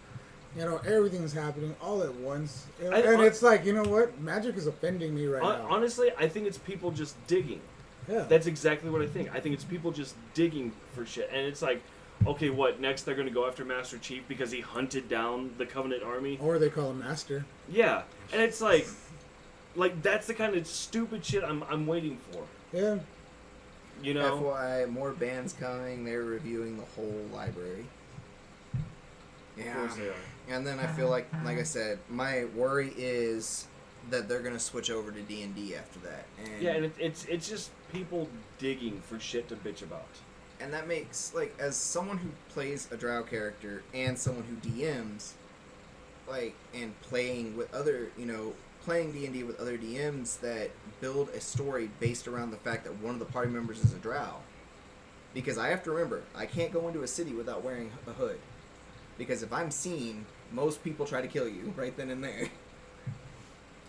You know, everything's happening all at once. And it's like, you know what? Magic is offending me right now. honestly, I think it's people just digging. Yeah. That's exactly what I think. I think it's people just digging for shit, and it's like, okay, what next? They're going to go after Master Chief because he hunted down the Covenant army. Or they call him Master. Yeah, and it's like that's the kind of stupid shit I'm waiting for. Yeah. You know. FYI, more bands coming. They're reviewing the whole library. Of Yeah. course they are. And then I feel like I said, my worry is that they're gonna switch over to D&D after that. And Yeah, and it's just people digging for shit to bitch about. and that makes like as someone who plays a drow character and someone who DMs, like and playing with other playing D&D with other DMs that build a story based around the fact that one of the party members is a drow. Because I have to remember, I can't go into a city without wearing a hood. Because if I'm seen, most people try to kill you right then and there.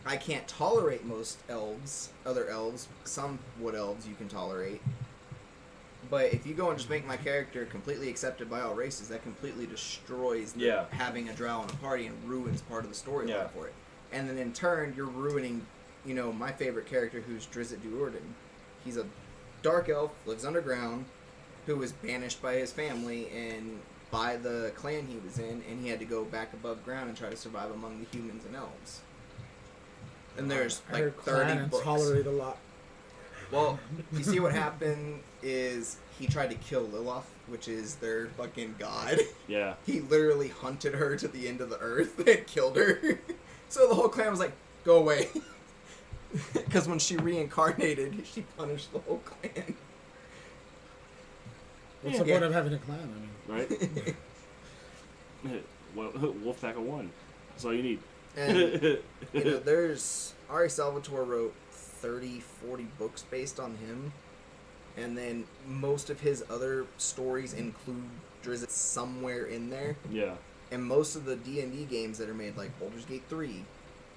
I can't tolerate most elves, other elves. Some wood elves you can tolerate. But if you go and just make my character completely accepted by all races, that completely destroys having a drow in a party and ruins part of the storyline for it. And then in turn, you're ruining, my favorite character who's Drizzt Do'Urden. He's a dark elf, lives underground, who was banished by his family and by the clan he was in, and he had to go back above ground and try to survive among the humans and elves. And there's I heard like 30 clan and books. tolerate a lot. Well, you see what happened is he tried to kill Lilith, which is their fucking god. Yeah. He literally hunted her to the end of the earth and killed her. So the whole clan was like, go away. Because when she reincarnated, she punished the whole clan. What's the point of having a clan? I mean, Right? Well, Wolfpack of 1. That's all you need. And, there's... Ari Salvatore wrote 30, 40 books based on him. And then most of his other stories include Drizzt somewhere in there. Yeah. And most of the D&D games that are made, like Baldur's Gate 3,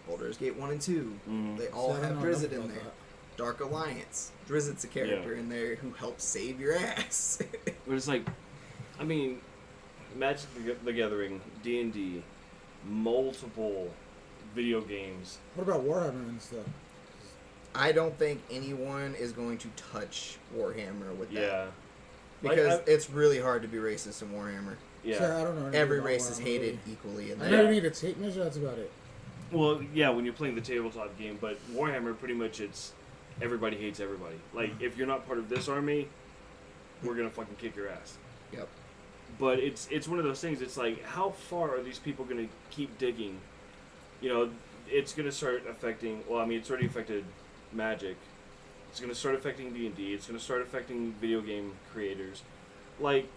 Baldur's Gate 1 and 2, they all So I have don't know Drizzt enough in about there. that. Dark Alliance. Drizzt's a character in there who helps save your ass. But it's like, I mean, Magic the Gathering, D&D, multiple video games. What about Warhammer and stuff? I don't think anyone is going to touch Warhammer with that. Yeah. Because it's really hard to be racist in Warhammer. Yeah. So I don't know. anything Every about race is Warhammer, hated really. equally in I that. know you need a tape measure. That's about it. Well, yeah, when you're playing the tabletop game, but Warhammer, pretty much it's everybody hates everybody. Like, if you're not part of this army, we're gonna fucking kick your ass. Yep. But it's one of those things. It's like, how far are these people gonna keep digging? It's gonna start affecting. Well, I mean, it's already affected Magic. It's gonna start affecting D&D. It's gonna start affecting video game creators. Like,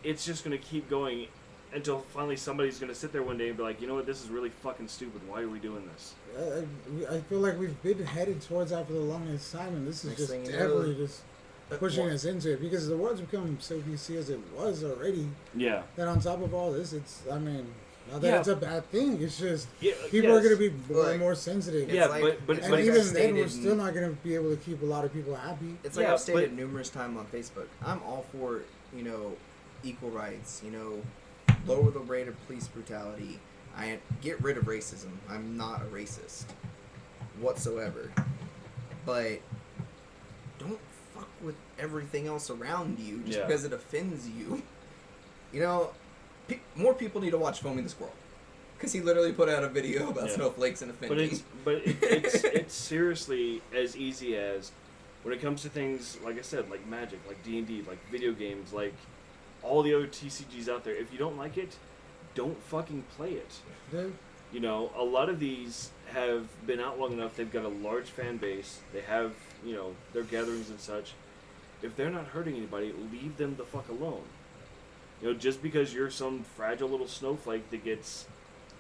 it's just gonna keep going. until finally somebody's gonna sit there one day and be like, you know what, this is really fucking stupid. Why are we doing this? I feel like we've been headed towards that for the longest time, and this is Next just thing you know, definitely just pushing us into it because the world's become so PC as it was already. Yeah. That on top of all this, it's, I mean, not that it's a bad thing. It's just people are going to be more and more sensitive. Yeah, like, but and even then, we're still not going to be able to keep a lot of people happy. It's like I've stated numerous times on Facebook. I'm all for, you know, equal rights. You know, lower the rate of police brutality. I get rid of racism. I'm not a racist whatsoever. But don't fuck with everything else around you just because it offends you. You know, more people need to watch Foamy the Squirrel. Because he literally put out a video about snowflakes and offending. But it's seriously as easy as when it comes to things, like I said, like Magic, like D&D, like video games, like all the other TCGs out there. If you don't like it, don't fucking play it. Yeah. You know, a lot of these have been out long enough. They've got a large fan base. They have, you know, their gatherings and such. If they're not hurting anybody, leave them the fuck alone. You know, just because you're some fragile little snowflake that gets,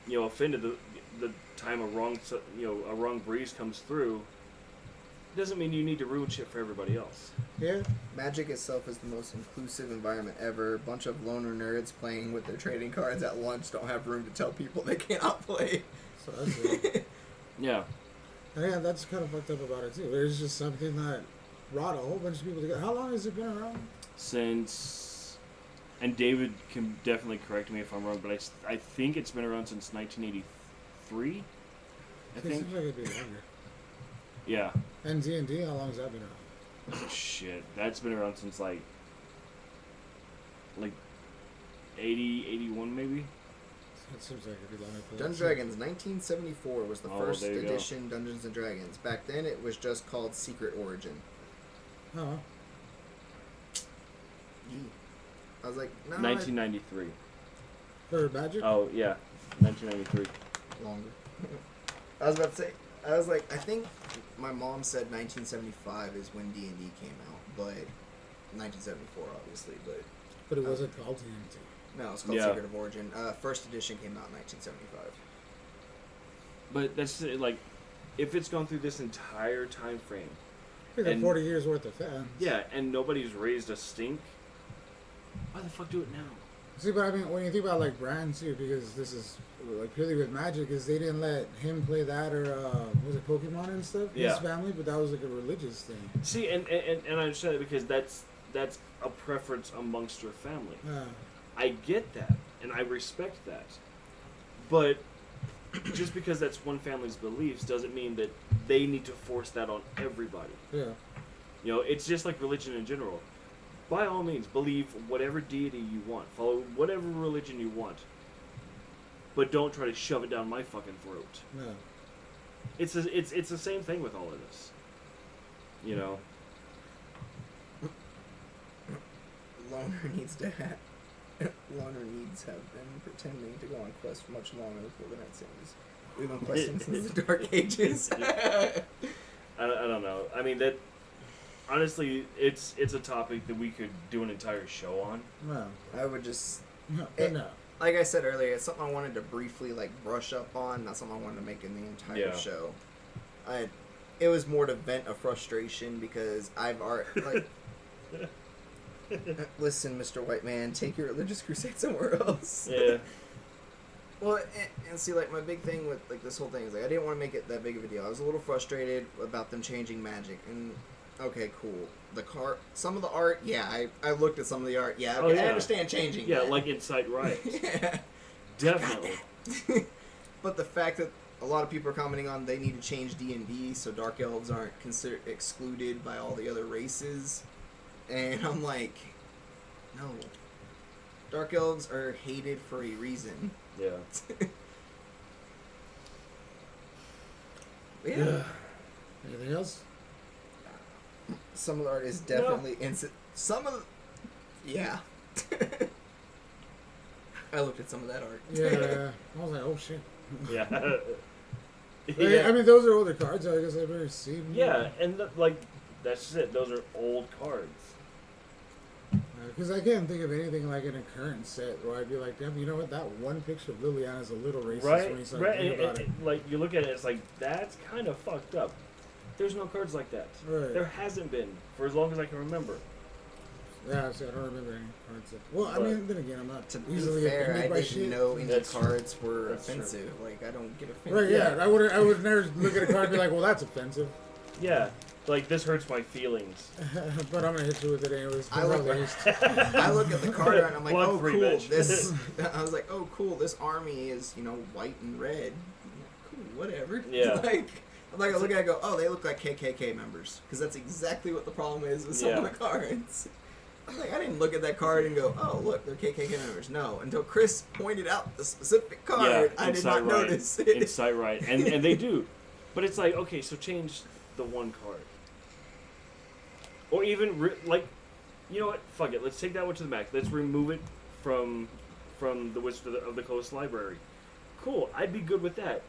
you know, offended the time a wrong breeze comes through, doesn't mean you need to ruin shit for everybody else. Yeah. Magic itself is the most inclusive environment ever. A bunch of loner nerds playing with their trading cards at lunch don't have room to tell people they cannot play. So that's it. Yeah. Yeah, that's kind of fucked up about it too. There's just something that brought a whole bunch of people together. How long has it been around? Since, and David can definitely correct me if I'm wrong, but I think it's been around since 1983. I It think. seems like it'd be longer. Yeah. And D&D, how long has that been around? Oh, shit, that's been around since like 80, 81 maybe. It seems like it'd be longer. For Dungeons & Dragons 1974 was the first there you go. edition Dungeons & Dragons. Back then it was just called Secret Origin. Oh. I was like, no, 1993. For Magic? Oh yeah, 1993. longer. I was about to say, I was like, I think my mom said 1975 is when D&D came out, but 1974 obviously, But it wasn't called D&D. no, it's called Yeah. Secret of Origin. First edition came out in 1975. But that's like, if it's gone through this entire time frame, We got And- 40 years worth of fans. yeah, and nobody's raised a stink, why the fuck do it now? See, but I mean, when you think about like brands too, because this is like purely with Magic, is they didn't let him play that or was it Pokemon and stuff? Yeah. His family, but that was like a religious thing. See, and I understand that because that's a preference amongst your family. I get that, and I respect that. But just because that's one family's beliefs doesn't mean that they need to force that on everybody. Yeah. You know, it's just like religion in general. By all means, believe whatever deity you want. Follow whatever religion you want. But don't try to shove it down my fucking throat. No. It's the same thing with all of this. You know? Loner needs to have. Loner needs have been pretending to go on quests for much longer before the Night Sins. We've been questing since the Dark Ages. I don't know. I mean, that... Honestly, it's a topic that we could do an entire show on. No. I would just... No. no. Like I said earlier, it's something I wanted to briefly like brush up on, not something I wanted to make in the entire show. It was more to vent a frustration because I've already like. Listen, Mr. White Man, take your religious crusade somewhere else. Yeah. Well, and see, like my big thing with like this whole thing is like I didn't want to make it that big of a deal. I was a little frustrated about them changing Magic and. Okay, cool. Some of the art, yeah, I looked at some of the art. Yeah, okay, I understand changing. Yeah, that. like Incite Riot. Yeah. Definitely. But the fact that a lot of people are commenting on they need to change D&D so Dark Elves aren't excluded by all the other races, and I'm like, no. Dark Elves are hated for a reason. Yeah. Yeah. Anything else? Some of the art is definitely some of the, yeah. I looked at some of that art. Yeah. I was like, oh shit. Yeah. I mean, those are older cards. So I guess I've never seen. Yeah, and like that's it. Those are old cards. Because I can't think of anything like in a current set where I'd be like, damn, you know what? That one picture of Liliana's a little racist when you start thinking about it. Like you look at it, it's like that's kind of fucked up. There's no cards like that. Right. There hasn't been for as long as I can remember. Yeah, see, I don't remember any cards. Well, I mean, then again, I'm not To be easily fair, I offended by didn't shit. know any That's cards were That's true. offensive. Like, I don't get offended. Right, yeah. I would never look at a card and be like, well, that's offensive. Yeah, like this hurts my feelings. But I'm going to hit you with it anyways. I look, I look at the card art and I'm like, Blood oh, free, cool. bitch. This. I was like, oh, cool. This army is, white and red. Cool, whatever. Yeah. Like, I'm like, I look at it and go, oh, they look like KKK members. Because that's exactly what the problem is with some of the cards. I'm like, I didn't look at that card and go, oh, look, they're KKK members. No, until Chris pointed out the specific card, I did not notice it. Insight right, and they do, but it's like, okay, so change the one card, or even you know what? Fuck it. Let's take that one to the max. Let's remove it from the Wizard of the Coast library. Cool, I'd be good with that.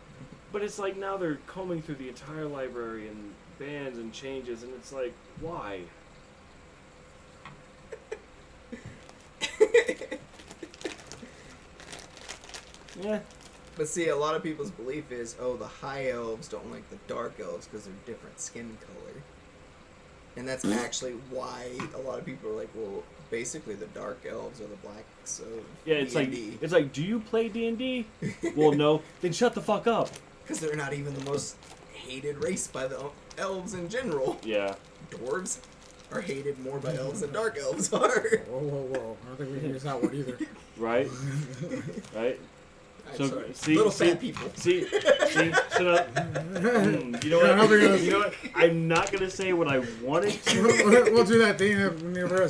But it's like now they're combing through the entire library and bans and changes, and it's like, why? Yeah. But see, a lot of people's belief is, oh, the high elves don't like the dark elves because they're different skin color. And that's actually why a lot of people are like, well, basically the dark elves are the blacks of It's D&D. like, do you play D&D? Well, no. Then shut the fuck up. Because they're not even the most hated race by the elves in general. Yeah. Dwarves are hated more by elves than dark elves are. Whoa. I don't think we can use that word either. Right. Right. I'm sorry. Little fat people. See, so now, you know what? You know what? I'm not gonna say what I wanted to. We'll do that thing whenever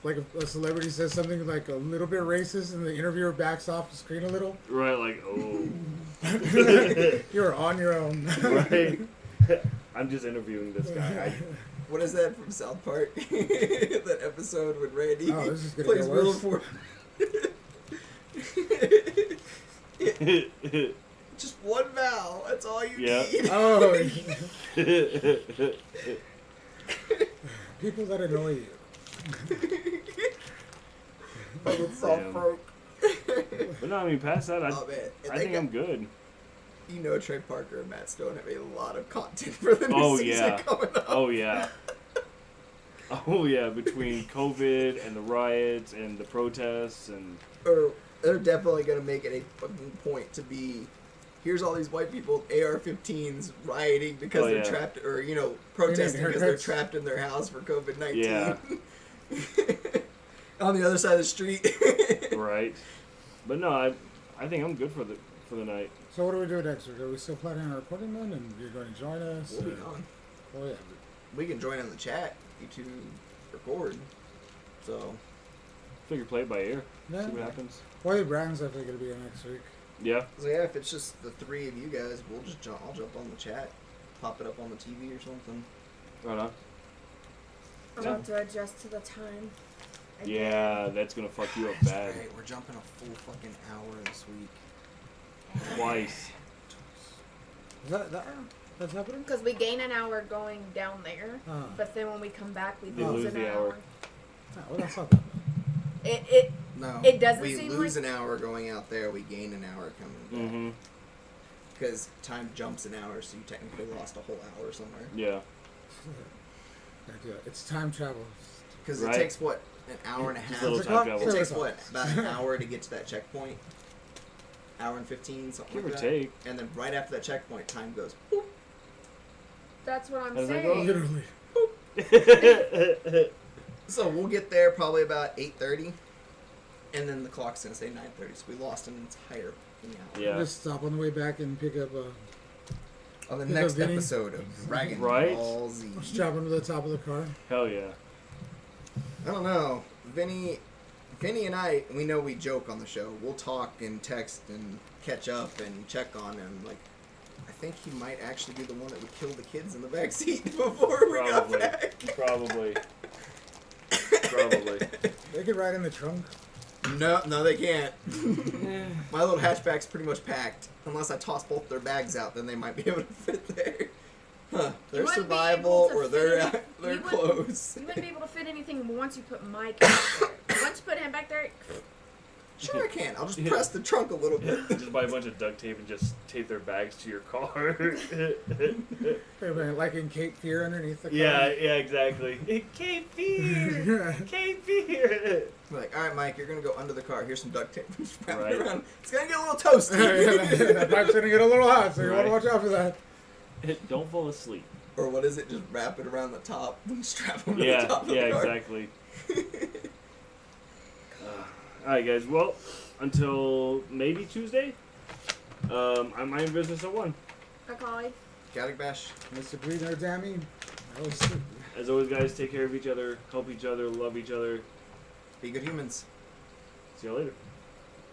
like a celebrity says something like a little bit racist, and the interviewer backs off the screen a little. Right, like, oh. You're on your own. Right. I'm just interviewing this guy. What is that from South Park? That episode with Randy this is gonna plays get Wheel worse. of Fortune. Just one vowel. That's all you need. Oh. People that annoy you. Fucking soft broke. But no, I mean, past that, Oh man, and I think I'm good. Trey Parker and Matt Stone have a lot of content for the new season coming up. Oh yeah. Oh yeah, between COVID and the riots and the protests and... They're definitely going to make it a fucking point to be, here's all these white people with AR-15s rioting because they're trapped, or, protesting because they're trapped in their house for COVID-19. Yeah. On the other side of the street. Right. But no, I think I'm good for the night. So what do we do next week? Are we still planning on recording then, and you're going to join us? We'll be on. Oh yeah. We can join in the chat. You two record. So. Figure play it by ear. Yeah. See what happens. Well, Brandon's definitely going to be here next week. Yeah. So yeah, if it's just the three of you guys, I'll jump on the chat, pop it up on the TV or something. Right on. I'm about to adjust to the time. Again. Yeah, that's gonna fuck you up That's bad. right. We're jumping a full fucking hour this week. Twice. Is that's happening? Because we gain an hour going down there, but then when we come back, we You lose lose an the hour. hour. Oh, well, that's not that bad. No. It doesn't we seem lose like- an hour going out there. We gain an hour coming back. Mm-hmm. Because time jumps an hour, so you technically lost a whole hour somewhere. Yeah. It's time travel. Because Right. it takes what, an hour and a half. a little time travel. It takes what, about an hour to get to that checkpoint. Hour and 15, something Give like or that. take. And then right after that checkpoint, time goes. Boop. That's what I'm Does it go? saying. Literally. So we'll get there probably about 8:30, and then the clock's gonna say 9:30. So we lost an entire fucking hour. Yeah. Just stop on the way back and pick up On the Pick next up Vinny. episode of Dragon Right? Ball Z. strap him to the top of the car. Hell yeah. I don't know. Vinny and I, we know we joke on the show. We'll talk and text and catch up and check on him. Like, I think he might actually be the one that would kill the kids in the back seat before we got Probably. back. Probably. Probably. They could ride in the trunk. No, they can't. My little hatchback's pretty much packed. Unless I toss both their bags out, then they might be able to fit there. Their wouldn't be survival able to or their fit their you wouldn't- clothes. You wouldn't be able to fit anything once you put Mike back there. Once you put him back there, Sure, I can. I'll just press the trunk a little bit. Just buy a bunch of duct tape and just tape their bags to your car. Hey, man, like in Cape Fear underneath the car. yeah, exactly. Cape Fear! Cape Fear! Like, all right, Mike, you're gonna go under the car. Here's some duct tape. Just wrap Right. it around. It's gonna get a little toasty. That pipe's gonna get a little hot, so you Right. want to watch out for that. Don't fall asleep. Or what is it? Just wrap it around the top and strap them to the Yeah, top of the car. exactly. Alright, guys. Well, until maybe Tuesday, I'm minding business at 1. Macaulay. Kaotic Bash. Mr. Greener Dammy. As always, guys, take care of each other, help each other, love each other. Be good humans. See y'all later.